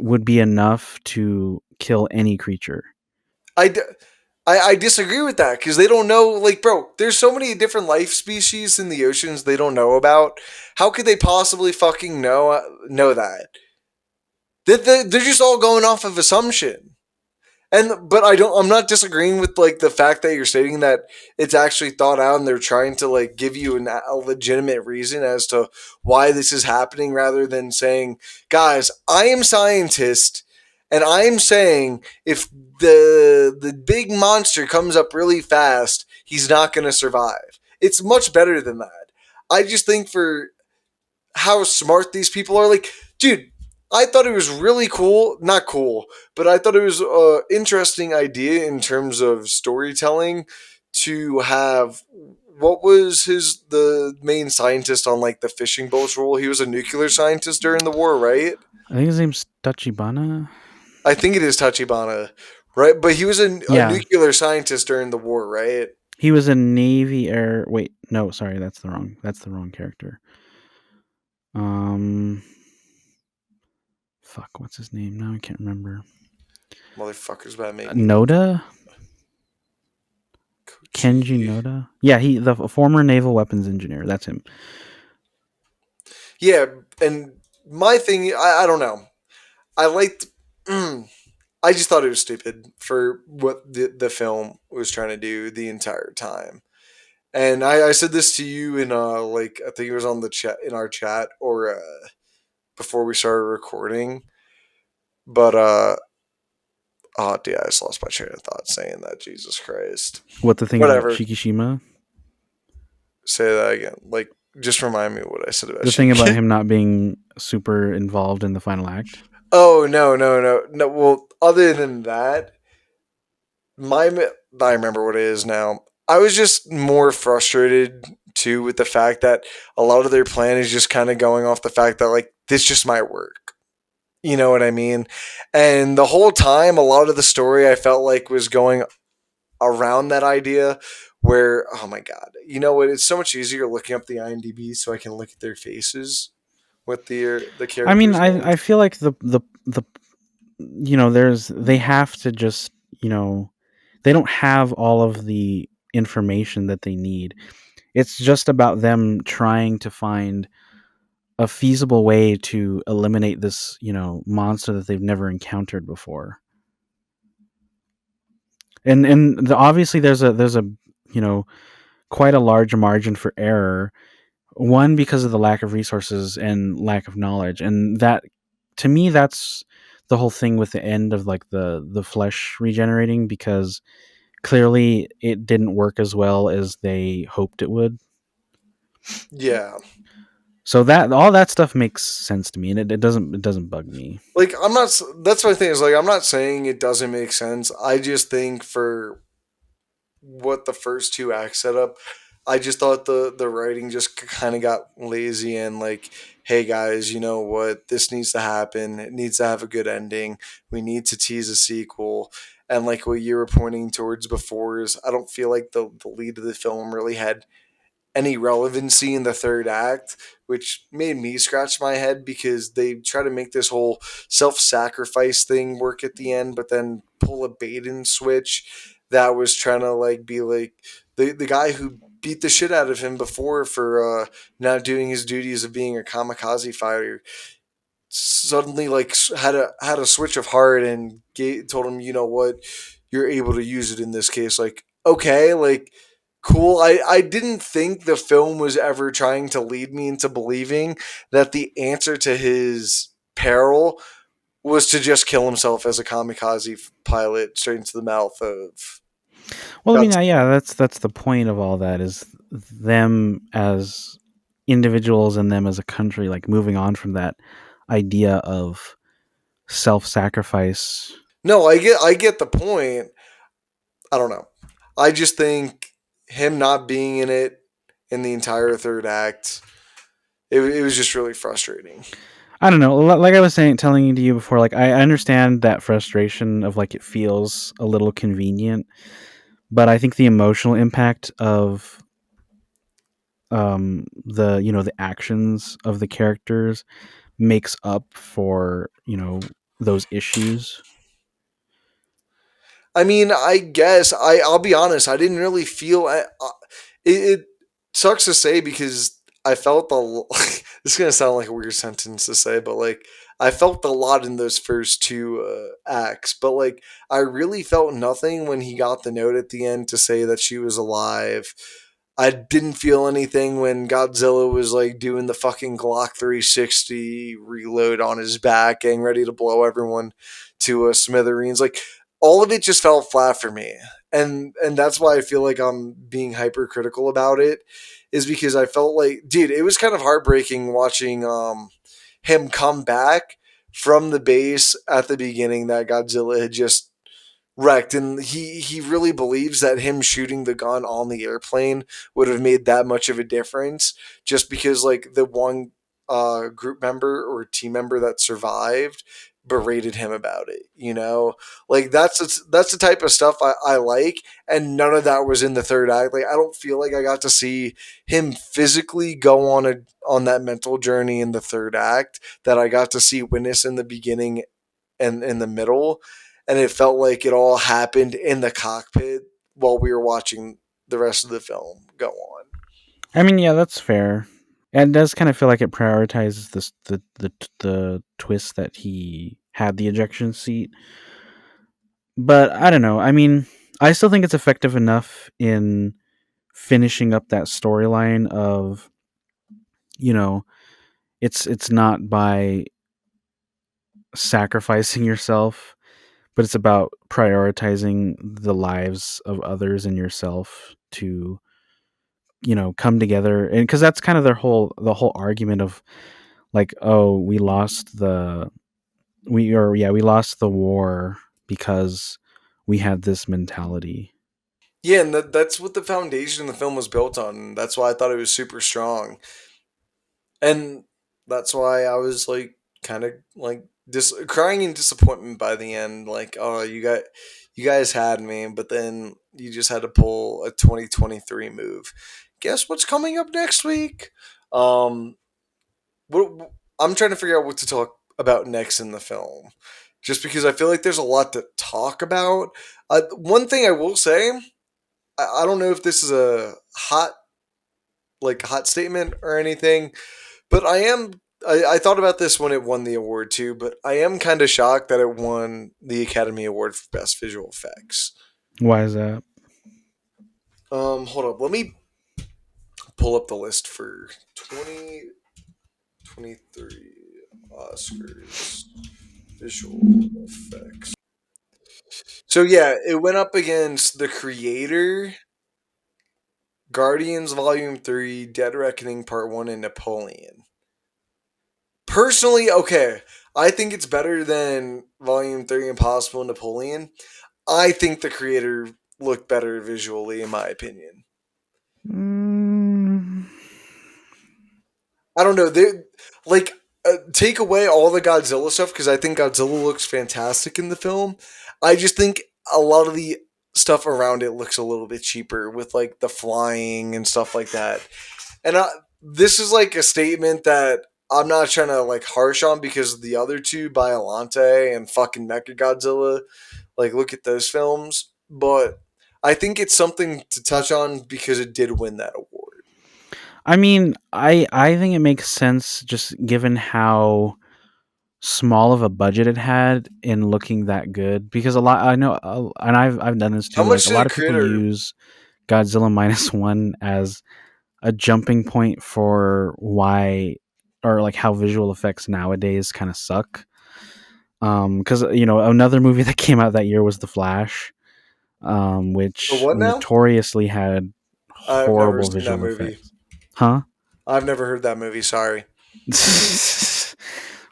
S1: would be enough to kill any creature.
S2: I d- I disagree with that because they don't know. Like, bro, there's so many different life species in the oceans they don't know about. How could they possibly fucking know that? They're just all going off of assumption. And but I don't. I'm not disagreeing with like the fact that you're stating that it's actually thought out and they're trying to like give you a legitimate reason as to why this is happening, rather than saying, "Guys, I am scientist, and I am saying if the big monster comes up really fast, he's not going to survive." It's much better than that. I just think for how smart these people are. Like, dude, I thought it was really cool. Not cool, but I thought it was an interesting idea in terms of storytelling to have. What was the main scientist on like the fishing boats rule? He was a nuclear scientist during the war, right?
S1: I think his name's Tachibana.
S2: I think it is Tachibana, right? But he was a
S1: Yeah,
S2: nuclear scientist during the war, right?
S1: he was a Navy Air. Wait, no, sorry, That's the wrong character. Um, fuck, what's his name? Now I can't remember.
S2: Motherfuckers about to make me look
S1: Noda, Kenji
S2: Kochi.
S1: Noda. Yeah, the former naval weapons engineer. That's him.
S2: Yeah, and my thing, I don't know. I liked. I just thought it was stupid for what the film was trying to do the entire time. And I said this to you in like I think it was on the chat in our chat or before we started recording. But oh yeah, I just lost my train of thought saying that. Jesus Christ.
S1: What the thing about
S2: Whatever.
S1: Shikishima?
S2: Say that again. Like just remind me what I said about
S1: The thing about
S2: Shin.
S1: him not being super involved in the final act.
S2: Oh no. Well, other than that, my I remember what it is now. I was just more frustrated too with the fact that a lot of their plan is just kind of going off the fact that like this just might work. You know what I mean? And the whole time, a lot of the story I felt like was going around that idea. Where oh my god, you know what? It's so much easier looking up the IMDb so I can look at their faces with the
S1: I mean,
S2: characters'
S1: I
S2: names.
S1: feel like the they have to just they don't have all of the information that they need. It's just about them trying to find a feasible way to eliminate this, monster that they've never encountered before. Obviously there's a you know quite a large margin for error. One, because of the lack of resources and lack of knowledge, and that to me that's the whole thing with the end of like the flesh regenerating, because clearly it didn't work as well as they hoped it would.
S2: Yeah,
S1: So that all that stuff makes sense to me, and it doesn't bug me.
S2: like I'm not. That's my thing. Is like I'm not saying it doesn't make sense. I just think for what the first two acts set up, I just thought the writing just kind of got lazy and like, hey guys, you know what? This needs to happen. It needs to have a good ending. We need to tease a sequel. And like what you were pointing towards before is I don't feel like the lead of the film really had any relevancy in the third act, which made me scratch my head because they try to make this whole self sacrifice thing work at the end, but then pull a bait and switch that was trying to like be like the guy who beat the shit out of him before for not doing his duties of being a kamikaze fighter suddenly like had a switch of heart and told him, you know what, you're able to use it in this case. Like, okay, like cool. I didn't think the film was ever trying to lead me into believing that the answer to his peril was to just kill himself as a kamikaze pilot straight into the mouth of
S1: Well, I mean,
S2: God's.
S1: yeah, that's the point of all that is them as individuals and them as a country, like moving on from that idea of self-sacrifice.
S2: No, I get the point. I don't know. I just think him not being in it in the entire third act, it was just really frustrating.
S1: I don't know. Like I was saying, telling to you before, like I understand that frustration of like it feels a little convenient, but I think the emotional impact of the the actions of the characters makes up for those issues.
S2: I mean, I guess I'll be honest. I didn't really feel it. Sucks to say because I felt the. This is gonna sound like a weird sentence to say, but like I felt a lot in those first two acts, but like I really felt nothing when he got the note at the end to say that she was alive. I didn't feel anything when Godzilla was like doing the fucking Glock 360 reload on his back, getting ready to blow everyone to smithereens. Like all of it just fell flat for me, and that's why I feel like I'm being hypercritical about it. Is because I felt like, dude, it was kind of heartbreaking watching him come back from the base at the beginning that Godzilla had just wrecked, and he really believes that him shooting the gun on the airplane would have made that much of a difference, just because like the one group member or team member that survived berated him about it, you know, like that's the type of stuff I like, and none of that was in the third act. Like I don't feel like I got to see him physically go on that mental journey in the third act that I got to see witness in the beginning and in the middle, and it felt like it all happened in the cockpit while we were watching the rest of the film go on.
S1: I mean, yeah, that's fair. And it does kind of feel like it prioritizes this the twist that he had the ejection seat. But I don't know. I mean, I still think it's effective enough in finishing up that storyline of, you know, it's not by sacrificing yourself, but it's about prioritizing the lives of others and yourself to, come together. And cuz that's kind of the whole argument of like, oh, we lost the war because we had this mentality.
S2: Yeah, and that's what the foundation of the film was built on. That's why I thought it was super strong, and that's why I was like kind of like crying in disappointment by the end. Like, oh, you guys had me, but then you just had to pull a 2023 move. Guess what's coming up next week? Um, I'm trying to figure out what to talk about next in the film, just because I feel like there's a lot to talk about. One thing I will say, I don't know if this is a hot statement or anything, but I thought about this when it won the award too, but I am kind of shocked that it won the Academy Award for Best Visual Effects.
S1: Why is that?
S2: Hold up, let me pull up the list for 2023 Oscars visual effects. So yeah, it went up against The Creator, Guardians Volume 3, Dead Reckoning Part 1, and Napoleon. Personally, okay, I think it's better than Volume 3, Impossible, and Napoleon. I think The Creator looked better visually, in my opinion. I don't know. They like take away all the Godzilla stuff because I think Godzilla looks fantastic in the film. I just think a lot of the stuff around it looks a little bit cheaper with like the flying and stuff like that. And this is like a statement that I'm not trying to like harsh on because the other two, Biolante and fucking Mechagodzilla, like look at those films. But I think it's something to touch on because it did win that award.
S1: I mean, I think it makes sense just given how small of a budget it had in looking that good, because a lot I know, and I've done this
S2: How
S1: too. Like
S2: much
S1: a
S2: did
S1: lot
S2: the
S1: of people
S2: creator?
S1: use Godzilla minus one as a jumping point for why, or like how visual effects nowadays kind of suck. Because another movie that came out that year was The Flash,
S2: The
S1: which
S2: what now?
S1: notoriously had
S2: I've never
S1: horrible
S2: seen that
S1: visual
S2: movie.
S1: effects. Huh?
S2: I've never heard that movie. Sorry.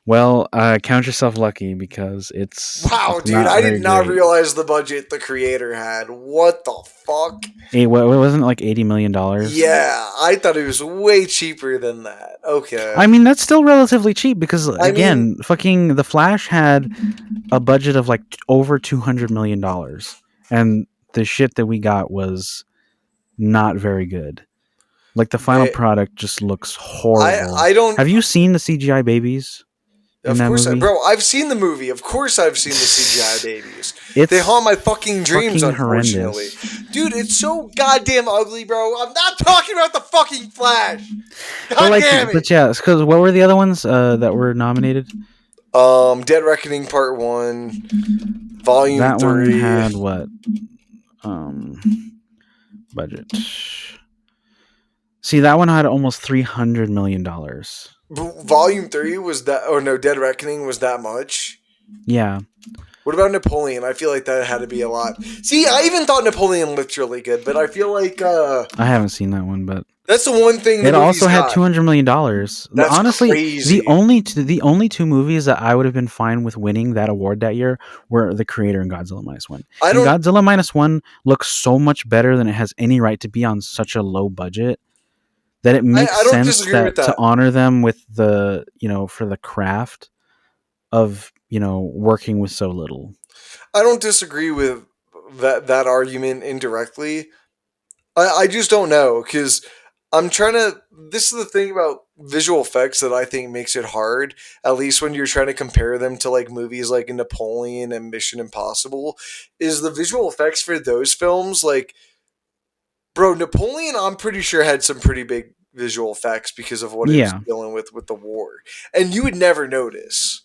S1: Well, count yourself lucky because it's
S2: Wow, dude,
S1: not
S2: I did
S1: very
S2: not
S1: great.
S2: realize the budget the creator had. What the fuck?
S1: What wasn't it, like $80 million?
S2: Yeah, I thought it was way cheaper than that. Okay.
S1: I mean, that's still relatively cheap because
S2: I mean,
S1: again, fucking The Flash had a budget of like over $200 million, and the shit that we got was not very good. Like the final
S2: they
S1: product just looks
S2: I
S1: horrible.
S2: I don't
S1: Have you seen the CGI babies in
S2: of
S1: that
S2: course
S1: movie?
S2: bro, I've seen the movie. Of course I've seen the CGI babies. They haunt
S1: It's
S2: my fucking dreams
S1: fucking
S2: unfortunately.
S1: horrendous.
S2: Dude, it's so goddamn ugly, bro. I'm not talking about the fucking Flash.
S1: But
S2: God
S1: like,
S2: damn it.
S1: but yeah, because what were the other ones that were nominated?
S2: Dead Reckoning Part 1, Volume
S1: That one
S2: 3.
S1: had what um budget? See, that one had almost $300 million.
S2: Volume 3 was that, or no, Dead Reckoning was that much.
S1: Yeah,
S2: What about Napoleon? I feel like that had to be a lot. See, I even thought Napoleon looked really good, but I feel like
S1: I haven't seen that one, but
S2: that's the one thing the
S1: it also
S2: movie's
S1: had
S2: got.
S1: $200 million.
S2: That's
S1: Honestly,
S2: crazy.
S1: the only two movies that I would have been fine with winning that award that year were The Creator and Godzilla minus one.
S2: I
S1: And
S2: don't
S1: Godzilla minus one looks so much better than it has any right to be on such a low budget, that it makes
S2: I don't
S1: sense
S2: disagree with
S1: that to
S2: that.
S1: honor them with the for the craft of working with so little.
S2: I don't disagree with that argument indirectly. I just don't know because I'm trying to. This is the thing about visual effects that I think makes it hard. At least when you're trying to compare them to like movies like Napoleon and Mission Impossible, is the visual effects for those films like, bro, Napoleon. I'm pretty sure had some pretty big visual effects because of what it was
S1: Yeah.
S2: dealing with the war, and you would never notice.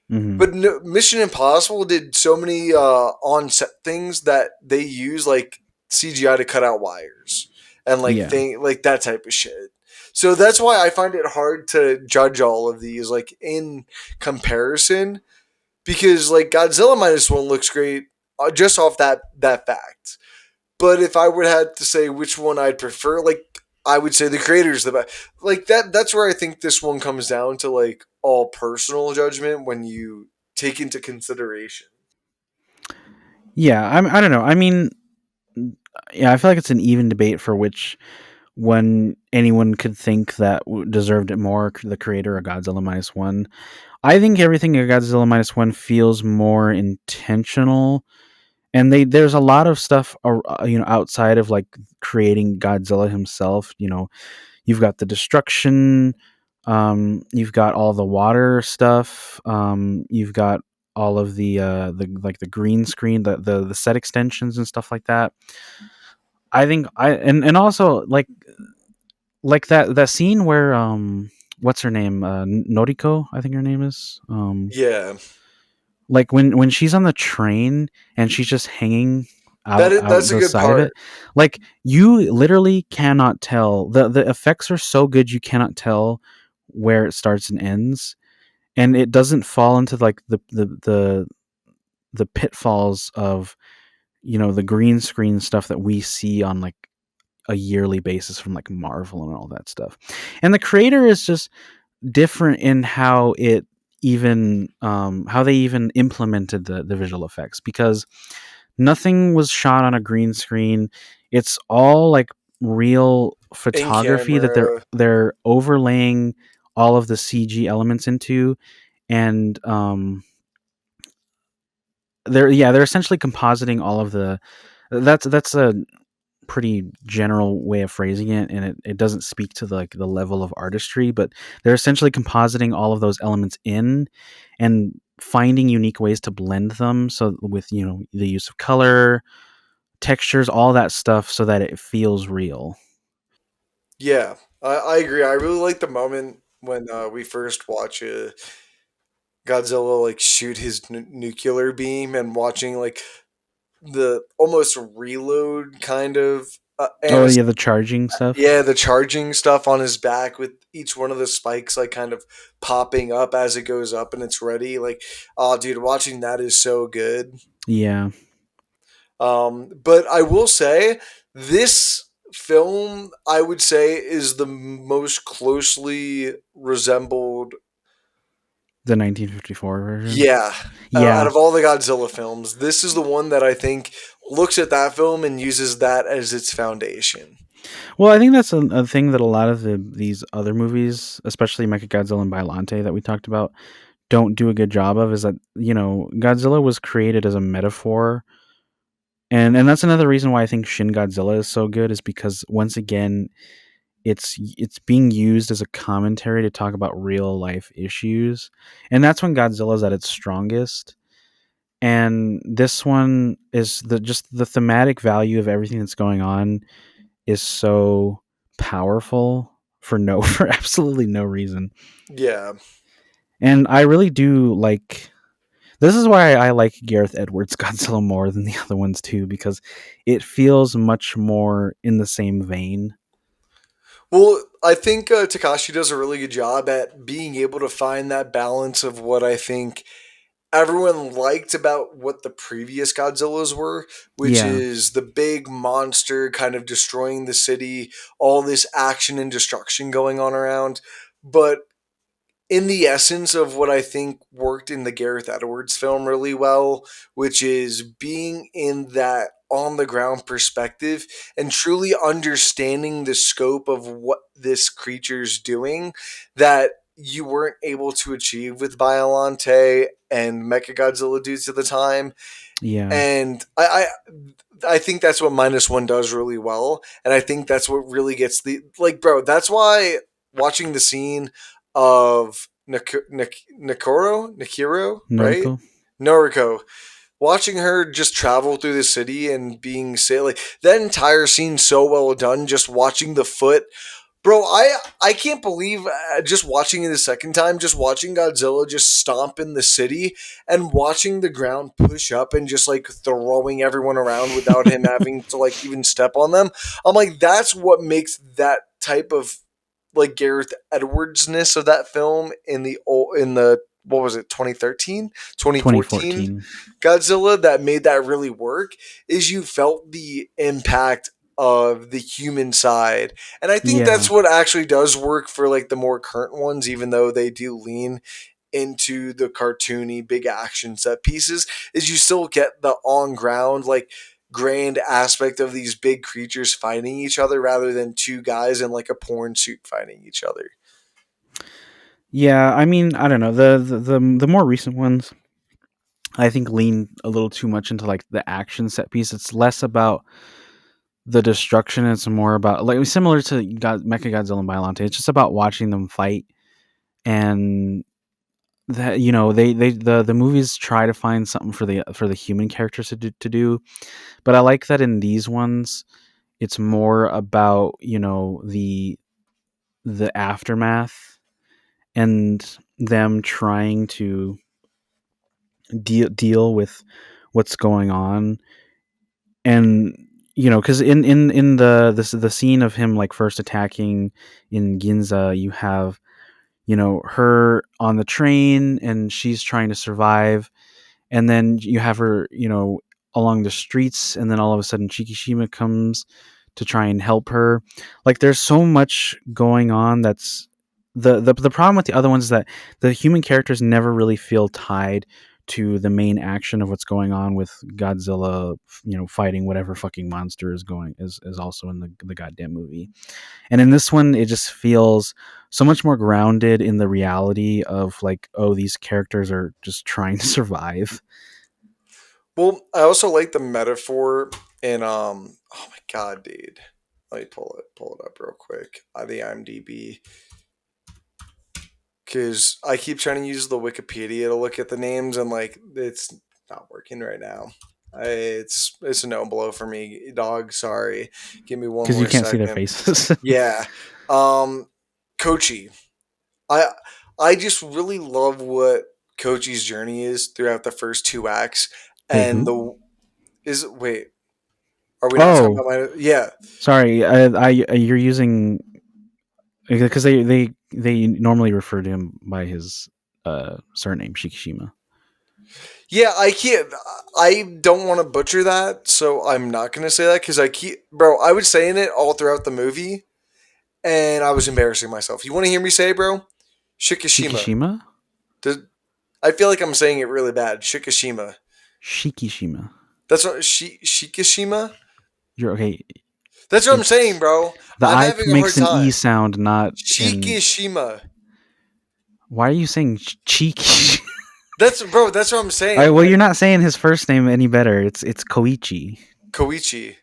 S1: Hmm.
S2: But no, Mission Impossible did so many on set things that they use like CGI to cut out wires and like
S1: Yeah.
S2: thing like that type of shit. So that's why I find it hard to judge all of these like in comparison because like Godzilla minus one looks great just off that fact. But if I would have to say which one I'd prefer, like I would say the creator's the best. Like that's where I think this one comes down to like all personal judgment when you take into consideration.
S1: Yeah. I don't know. I mean, yeah, I feel like it's an even debate for which one anyone could think that deserved it more, the creator or Godzilla minus one. I think everything in Godzilla minus one feels more intentional, and there's a lot of stuff outside of like creating Godzilla himself. You've got the destruction, you've got all the water stuff, you've got all of the green screen, the set extensions and stuff like that. I think and also like that scene where what's her name, Noriko, I think her name is,
S2: Yeah,
S1: like when she's on the train and she's just hanging out
S2: that's a
S1: the
S2: good
S1: side of
S2: part.
S1: it, like you literally cannot tell, the effects are so good you cannot tell where it starts and ends, and it doesn't fall into like the pitfalls of the green screen stuff that we see on like a yearly basis from like Marvel and all that stuff. And the creator is just different in how they even implemented the visual effects, because nothing was shot on a green screen. It's all like real
S2: In
S1: photography that they're
S2: camera.
S1: they're overlaying all of the CG elements into, and they're essentially compositing all of the. That's a pretty general way of phrasing it, and it doesn't speak to the level of artistry, but they're essentially compositing all of those elements in and finding unique ways to blend them, so with the use of color, textures, all that stuff, so that it feels real.
S2: Yeah, I agree. I really like the moment when we first watch Godzilla like shoot his nuclear beam, and watching like the almost reload kind of
S1: Oh yeah, the charging stuff.
S2: yeah, the charging stuff on his back with each one of the spikes like kind of popping up as it goes up and it's ready. Like, oh, dude, watching that is so good.
S1: Yeah,
S2: But I will say this film, I would say, is the most closely resembled.
S1: the 1954 version.
S2: Yeah, out
S1: Yeah.
S2: of all the Godzilla films, this is the one that I think looks at that film and uses that as its foundation.
S1: Well, I think that's a thing that a lot of these other movies, especially Mechagodzilla and Biollante that we talked about, don't do a good job of, is that Godzilla was created as a metaphor, and that's another reason why I think Shin Godzilla is so good, is because once again it's being used as a commentary to talk about real life issues, and that's when Godzilla's at its strongest. And this one is the thematic value of everything that's going on is so powerful for no for absolutely no reason.
S2: Yeah.
S1: And I really do like, this is why I like Gareth Edwards' Godzilla more than the other ones too, because it feels much more in the same vein.
S2: Well, I think Takashi does a really good job at being able to find that balance of what I think everyone liked about what the previous Godzillas were, which
S1: Yeah.
S2: is the big monster kind of destroying the city, all this action and destruction going on around. But in the essence of what I think worked in the Gareth Edwards film really well, which is being in that on the ground perspective and truly understanding the scope of what this creature's doing that you weren't able to achieve with Biolante and Mechagodzilla dudes at the time.
S1: Yeah.
S2: And I think that's what minus one does really well, and I think that's what really gets the like, bro. That's why watching the scene of Nikiro, right?
S1: Noriko.
S2: Noriko, watching her just travel through the city and being say like that entire scene so well done. Just watching the foot. Bro, I can't believe just watching it a second time, just watching Godzilla just stomp in the city and watching the ground push up and just like throwing everyone around without him having to like even step on them. I'm like, that's what makes that type of like Gareth Edwardsness of that film in the what was it, 2013, 2014
S1: 2014.
S2: Godzilla, that made that really work, is you felt the impact of the human side. And I think
S1: Yeah.
S2: that's what actually does work for like the more current ones, even though they do lean into the cartoony big action set pieces, is you still get the on ground like grand aspect of these big creatures fighting each other rather than two guys in like a porn suit fighting each other.
S1: Yeah, I mean, I don't know. The more recent ones I think lean a little too much into like the action set piece. It's less about the destruction, it's more about like similar to Mecha Godzilla and Biollante. It's just about watching them fight, and that the movies try to find something for the human characters to do. But I like that in these ones it's more about the aftermath and them trying to deal with what's going on. And because in the scene of him like first attacking in Ginza, you have her on the train and she's trying to survive, and then you have her along the streets, and then all of a sudden Chikishima comes to try and help her. Like there's so much going on. That's the problem with the other ones, is that the human characters never really feel tied to the main action of what's going on with Godzilla, fighting whatever fucking monster is also in the goddamn movie. And in this one, it just feels so much more grounded in the reality of like, oh, these characters are just trying to survive.
S2: Well, I also like the metaphor in oh my god, dude. Let me pull it up real quick. The IMDb, because I keep trying to use the Wikipedia to look at the names, and like it's not working right now. It's a no blow for me, dog. Sorry. Give me one
S1: Because you
S2: more
S1: can't see their
S2: second.
S1: faces.
S2: Yeah. Um, Kochi. I I just really love what Kochi's journey is throughout the first two acts,
S1: Wait,
S2: and
S1: who?
S2: the is wait. Are we not talking
S1: Oh,
S2: about my? Yeah,
S1: sorry. You're using, because they normally refer to him by his surname, Shikishima.
S2: yeah. I can't. I don't want to butcher that, so I'm not gonna say that because I keep, bro. I was saying it all throughout the movie, and I was embarrassing myself. You want to hear me say, it, bro? Shikishima.
S1: Shikishima?
S2: Does, I feel like I'm saying it really bad. Shikishima.
S1: Shikishima.
S2: That's what Shikishima.
S1: You're okay.
S2: That's what I'm saying,
S1: It's
S2: bro.
S1: the
S2: I'm
S1: I
S2: having a hard
S1: makes an E
S2: time.
S1: sound, not in.
S2: Shikishima.
S1: Why are you saying cheeky?
S2: That's bro. That's what I'm
S1: All right,
S2: saying.
S1: well, you're not saying his first name any better. It's Koichi.
S2: Koichi.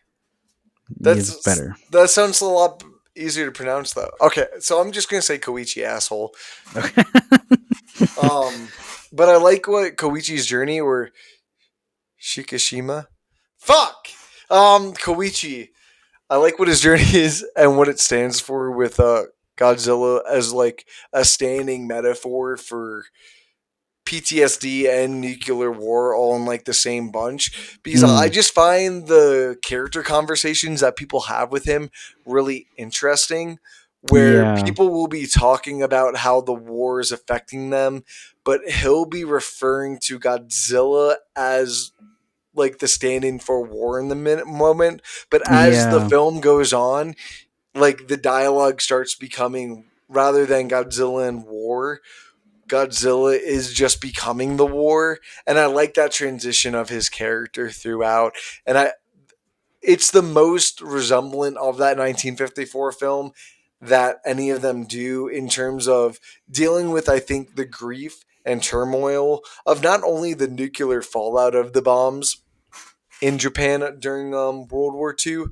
S1: Is better.
S2: That sounds a lot easier to pronounce though. Okay, so I'm just gonna say Koichi, asshole.
S1: Okay.
S2: Um, but I like what Koichi's journey or Shikishima. Fuck. Koichi. I like what his journey is and what it stands for with Godzilla as like a standing metaphor for PTSD and nuclear war all in like the same bunch, because I
S1: Mm,
S2: just find the character conversations that people have with him really interesting, where
S1: yeah.
S2: people will be talking about how the war is affecting them, but he'll be referring to Godzilla as like the stand-in for war in the moment. But as the
S1: Yeah.
S2: film goes on, like the dialogue starts becoming, rather than Godzilla and war, Godzilla is just becoming the war, and I like that transition of his character throughout. And I it's the most resemblant of that 1954 film that any of them do in terms of dealing with, I think, the grief and turmoil of not only the nuclear fallout of the bombs in Japan during World War II,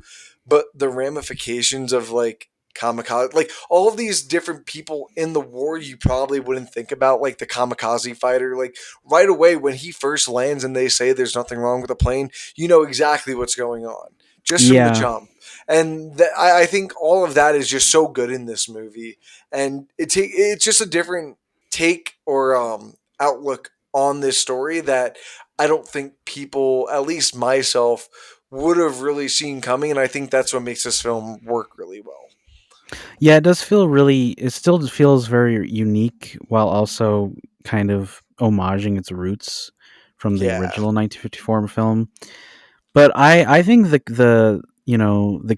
S2: but the ramifications of like kamikaze, like all of these different people in the war you probably wouldn't think about, like the kamikaze fighter. Like right away when he first lands and they say there's nothing wrong with the plane, you know exactly what's going on just from the
S1: Yeah.
S2: jump. And I think all of that is just so good in this movie, and it's just a different take or outlook on this story that I don't think people, at least myself, would have really seen coming. And I think that's what makes this film work really well.
S1: Yeah, it does feel really, it still feels very unique while also kind of homaging its roots from the
S2: Yeah.
S1: original 1954 film. But I think the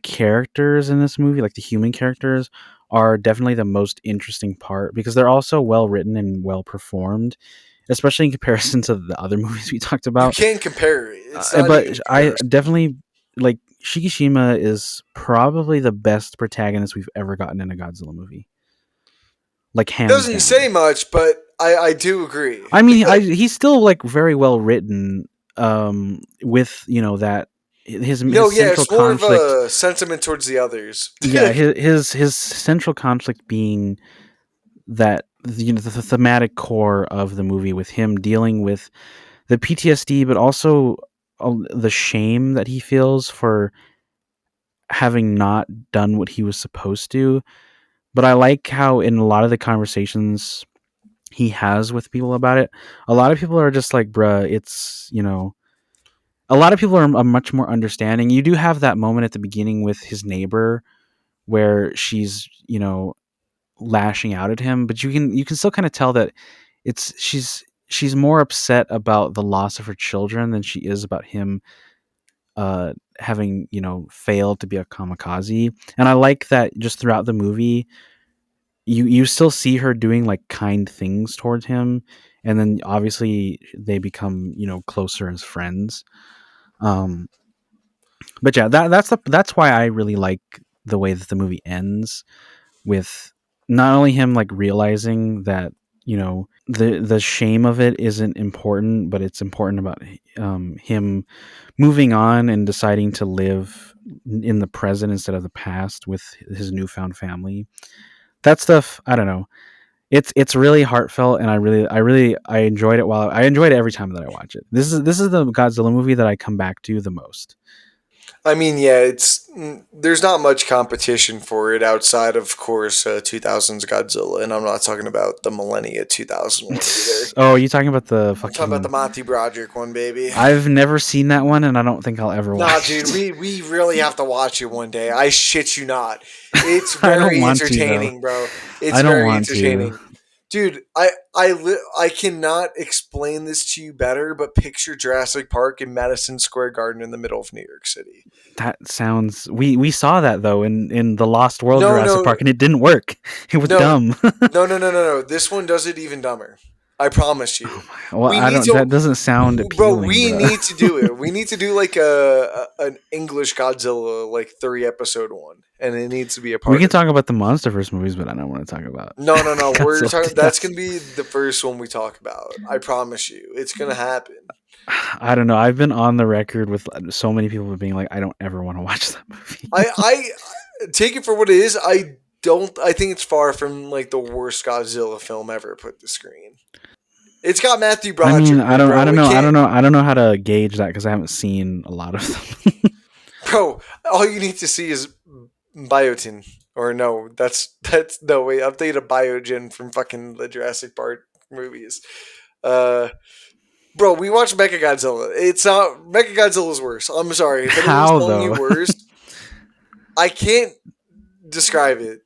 S1: characters in this movie, like the human characters, are definitely the most interesting part because they're also well written and well performed, especially in comparison to the other movies we talked
S2: You
S1: about.
S2: can't compare it. It's not even
S1: But
S2: a
S1: I
S2: comparison.
S1: definitely like Shikishima is probably the best protagonist we've ever gotten in a Godzilla movie, like hands
S2: Doesn't say
S1: down.
S2: much, but I do agree.
S1: I mean, he's still like very well written. With that his
S2: No, yeah,
S1: central
S2: it's more of
S1: conflict.
S2: a sentiment towards the others.
S1: Yeah, his central conflict being that the thematic core of the movie with him dealing with the PTSD, but also the shame that he feels for having not done what he was supposed to. But I like how in a lot of the conversations he has with people about it, a lot of people are just like, bruh, it's, a lot of people are much more understanding. You do have that moment at the beginning with his neighbor where she's, lashing out at him, but you can still kind of tell that she's more upset about the loss of her children than she is about him having failed to be a kamikaze. And I like that just throughout the movie you still see her doing like kind things towards him, and then obviously they become closer as friends. Um, but yeah, that's why I really like the way that the movie ends with not only him like realizing that the shame of it isn't important, but it's important about him moving on and deciding to live in the present instead of the past with his newfound family. That stuff, I don't know. It's really heartfelt, and I enjoyed it. While I enjoyed it every time that I watch it. This is the Godzilla movie that I come back to the most.
S2: I mean, yeah, there's not much competition for it outside of course 2000s Godzilla, and I'm not talking about the Millennia 2001 either.
S1: Oh, are you talking about the
S2: I'm talking about the
S1: fucking?
S2: Monty Broderick one, baby.
S1: I've never seen that one, and I don't think I'll ever
S2: Nah,
S1: watch
S2: dude,
S1: it.
S2: we really have to watch it one day. I shit you not. It's
S1: I don't
S2: very
S1: want to though.
S2: entertaining, bro. It's
S1: I don't
S2: very
S1: want to.
S2: entertaining. Dude, I cannot explain this to you better, but picture Jurassic Park in Madison Square Garden in the middle of New York City.
S1: That sounds. We saw that though in the Lost World
S2: No,
S1: Jurassic
S2: no,
S1: Park, and it didn't work. It was
S2: no,
S1: dumb.
S2: no. This one does it even dumber. I promise you.
S1: Oh my, well,
S2: We
S1: I
S2: need
S1: don't.
S2: to,
S1: That doesn't sound
S2: bro.
S1: appealing,
S2: We
S1: bro.
S2: need to do it. We need to do like an English Godzilla, like 3 episode one, and it needs to be a
S1: We
S2: part
S1: can
S2: of it.
S1: talk about the MonsterVerse movies, but I don't want to talk about
S2: No. We're
S1: Godzilla
S2: talking. That's
S1: 2000.
S2: gonna be the first one we talk about. I promise you, it's gonna happen.
S1: I don't know. I've been on the record with so many people being like, I don't ever want to watch that movie.
S2: I take it for what it is. I don't. I think it's far from like the worst Godzilla film ever put to screen. It's got Matthew
S1: I mean,
S2: Broderick in it, bro. It can't,
S1: I don't know how to gauge that because I haven't seen a lot of them.
S2: bro. All you need to see is biotin, or no, that's no way. Update a biogen from fucking the Jurassic Park movies. Uh, Bro, we watched Mechagodzilla. It's not Mechagodzilla's worse. I'm sorry if anyone's
S1: How
S2: telling you
S1: though?
S2: worse. I can't describe it.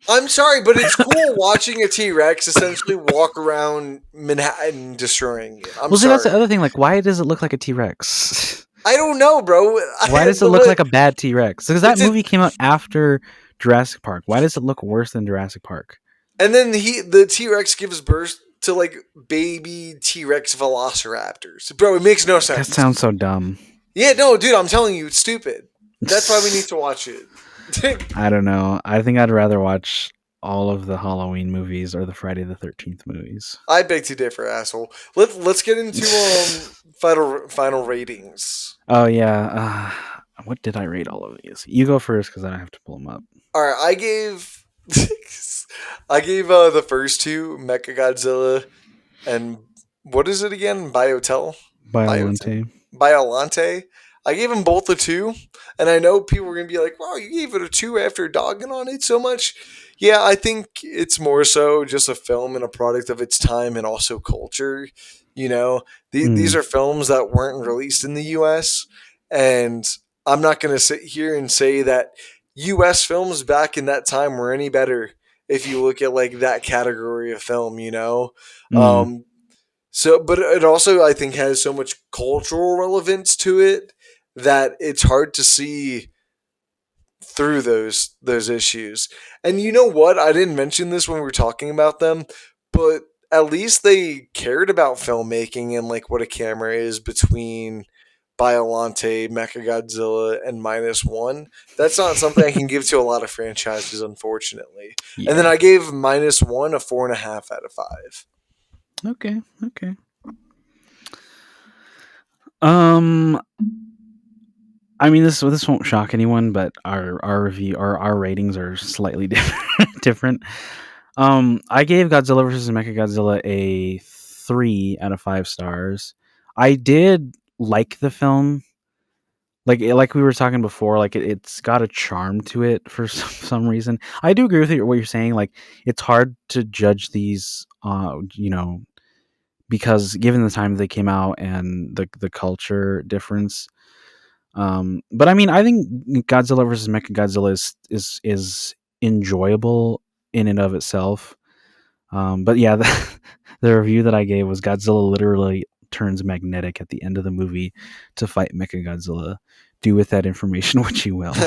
S2: I'm sorry, but it's cool watching a T Rex essentially walk around Manhattan destroying it. I'm
S1: Well, see, that's the
S2: sorry.
S1: other thing. Like, why does it look like a T Rex?
S2: I don't know, bro.
S1: Why does it
S2: The
S1: look
S2: way
S1: like a bad T Rex? Because that
S2: it's a,
S1: movie came out after Jurassic Park. Why does it look worse than Jurassic Park?
S2: and then the T Rex gives birth to like baby T Rex velociraptors. Bro, it makes no
S1: That
S2: sense.
S1: sounds so dumb.
S2: Yeah, no, dude, I'm telling you, it's stupid. That's why we need to watch it.
S1: I don't know. I think I'd rather watch all of the Halloween movies or the Friday the 13th movies.
S2: I beg to differ, asshole. Let's get into final ratings.
S1: Oh yeah. What did I rate all of these? You go first because I have to pull them up.
S2: All right, I gave I gave the first two Mechagodzilla and what is it again? Biotin,
S1: Biolente.
S2: Biolante. I gave them both a two, and I know people are gonna be like, "Wow, you gave it a two after dogging on it so much." Yeah, I think it's more so just a film and a product of its time and also culture. You know, these
S1: Mm,
S2: are films that weren't released in the U.S. and I'm not gonna sit here and say that U.S. films back in that time were any better if you look at like that category of film.
S1: mm,
S2: Um, but it also, I think, has so much cultural relevance to it that it's hard to see through those issues. And you know what? I didn't mention this when we were talking about them, but at least they cared about filmmaking and like what a camera is between Biolante, Mechagodzilla, and Minus One. That's not something I can give to a lot of franchises, unfortunately. And then
S1: yeah.
S2: I gave Minus One a 4.5 out of 5.
S1: Okay. Okay. Um. I mean, this won't shock anyone, but our review our ratings are slightly different. different. I gave Godzilla vs. Mechagodzilla a 3 out of 5 stars. I did like the film, like we were talking before. Like it's got a charm to it for some reason. I do agree with what you're saying. Like it's hard to judge these, because given the time they came out and the culture difference. But I mean, I think Godzilla versus Mechagodzilla is enjoyable in and of itself. But yeah, the review that I gave was Godzilla literally turns magnetic at the end of the movie to fight Mechagodzilla. Do with that information what you will. So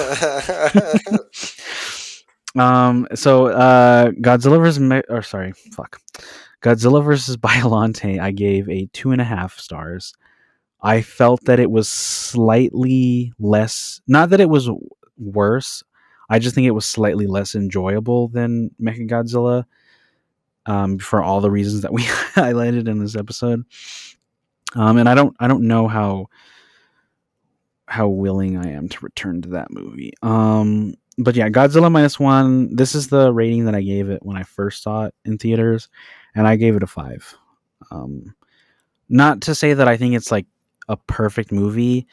S1: Godzilla versus or sorry, fuck. Godzilla versus Biollante, I gave a 2.5 stars. I felt that it was slightly less, not that it was worse. I just think it was slightly less enjoyable than Mechagodzilla, for all the reasons that we highlighted in this episode. And I don't know how willing I am to return to that movie. But yeah, Godzilla -1. This is the rating that I gave it when I first saw it in theaters, and I gave it a 5. Um, Not to say that I think it's like a perfect movie,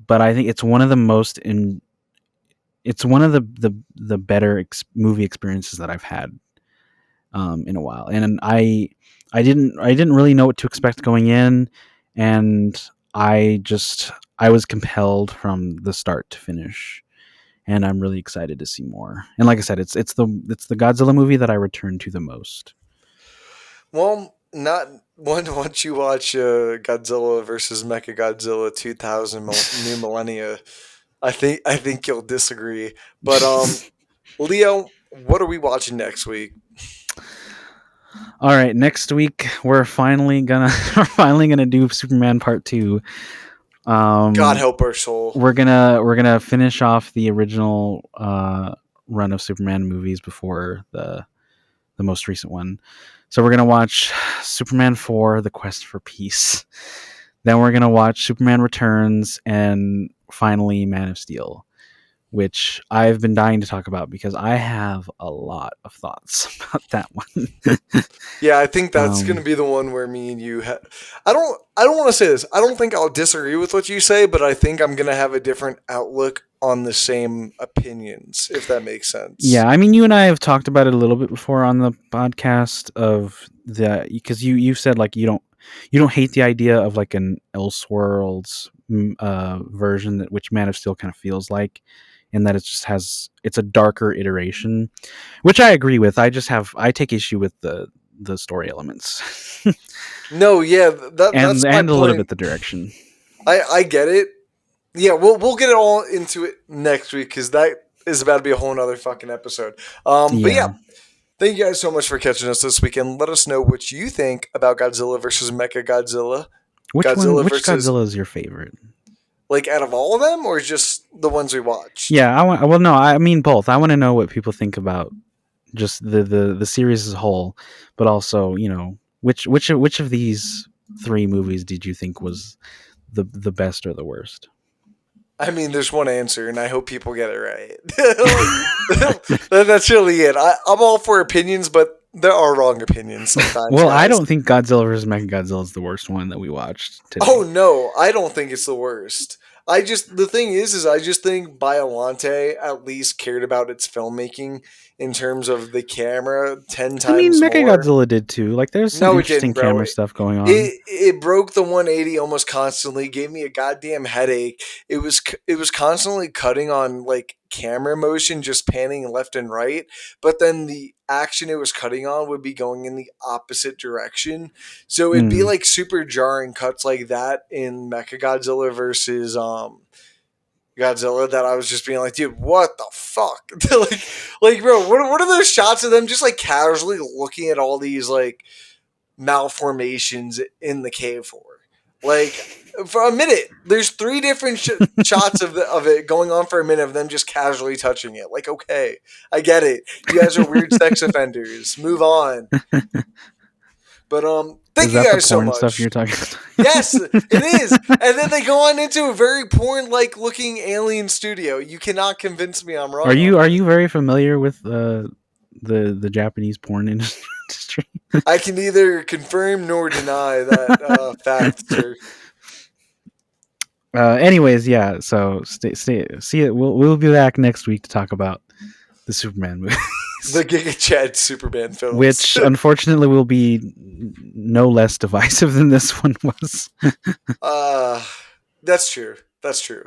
S1: but I think it's one of the most in. It's one of the better movie experiences that I've had, in a while, and I didn't really know what to expect going in, and I was compelled from the start to finish, and I'm really excited to see more. And like I said, it's the Godzilla movie that I return to the most.
S2: Well, not once you watch Godzilla versus Mechagodzilla 2000 New Millennia, I think you'll disagree. But Leo, what are we watching next week?
S1: All right, next week we're finally gonna we're finally gonna do Superman Part 2.
S2: God
S1: Um,
S2: help our soul.
S1: we're gonna finish off the original run of Superman movies before the most recent one. So we're gonna watch Superman 4: The Quest for Peace. Then we're gonna watch Superman Returns, and finally Man of Steel, which I've been dying to talk about because I have a lot of thoughts about that one.
S2: Yeah, I think that's going to
S1: um,
S2: be the one where me and you I don't want to say this. I don't think I'll disagree with what you say, but I think I'm going to have a different outlook on the same opinions, if that makes sense.
S1: yeah, I mean, you and I have talked about it a little bit before on the podcast of the because you said like you don't hate the idea of like an Elseworlds version that which Man of Steel kind of feels like, and that it just has it's a darker iteration, which I agree with. I take issue with the story elements
S2: No, yeah, that's my
S1: and a little
S2: point.
S1: bit the direction.
S2: I get it. Yeah, we'll get it all into it next week because that is about to be a whole nother fucking episode. But yeah,
S1: Yeah,
S2: thank you guys so much for catching us this weekend. Let us know what you think about Godzilla versus Mecha Godzilla. Godzilla
S1: which
S2: versus,
S1: Godzilla is your favorite?
S2: like, out of all of them, or just the ones we watched?
S1: Yeah, I want. Well, no, I mean both. I want to know what people think about just the series as a whole, but also which of these three movies did you think was the best or the worst?
S2: I mean, there's one answer, and I hope people get it right. That's really it. I'm all for opinions, but there are wrong opinions sometimes,
S1: Well, I
S2: guys.
S1: don't think Godzilla vs Mechagodzilla is the worst one that we watched
S2: Oh
S1: today.
S2: no, I don't think it's the worst. The thing is I just think Biolante at least cared about its filmmaking in terms of the camera ten
S1: I mean,
S2: times more.
S1: Mechagodzilla did too. Like, there's some
S2: No, it didn't,
S1: interesting
S2: bro.
S1: camera stuff going on.
S2: It broke the 180 almost constantly. Gave me a goddamn headache. It was constantly cutting on like camera motion, just panning left and right. But then the action it was cutting on would be going in the opposite direction. So it'd be
S1: Mm.
S2: like super jarring cuts like that in Mechagodzilla versus Godzilla that I was just being like, dude, what the fuck? like, bro, what are those shots of them just like casually looking at all these like malformations in the cave for? Like, for a minute, there's three different shots of it going on for a minute of them just casually touching it. Like, okay, I get it. You guys are weird sex offenders. Move on. But
S1: Is
S2: thank you
S1: that the
S2: guys so
S1: porn stuff
S2: much.
S1: you're talking about?
S2: Yes, it is. And then they go on into a very porn like looking alien studio. You cannot convince me I'm
S1: Are
S2: wrong
S1: you
S2: on
S1: are
S2: this.
S1: you very familiar with the Japanese porn industry?
S2: I can neither confirm nor deny that fact, sir.
S1: Anyways, yeah. So stay. See it. We'll be back next week to talk about the Superman
S2: The
S1: movies,
S2: Giga Chad Superman films.
S1: which unfortunately will be no less divisive than this one was.
S2: uh, that's true. That's true.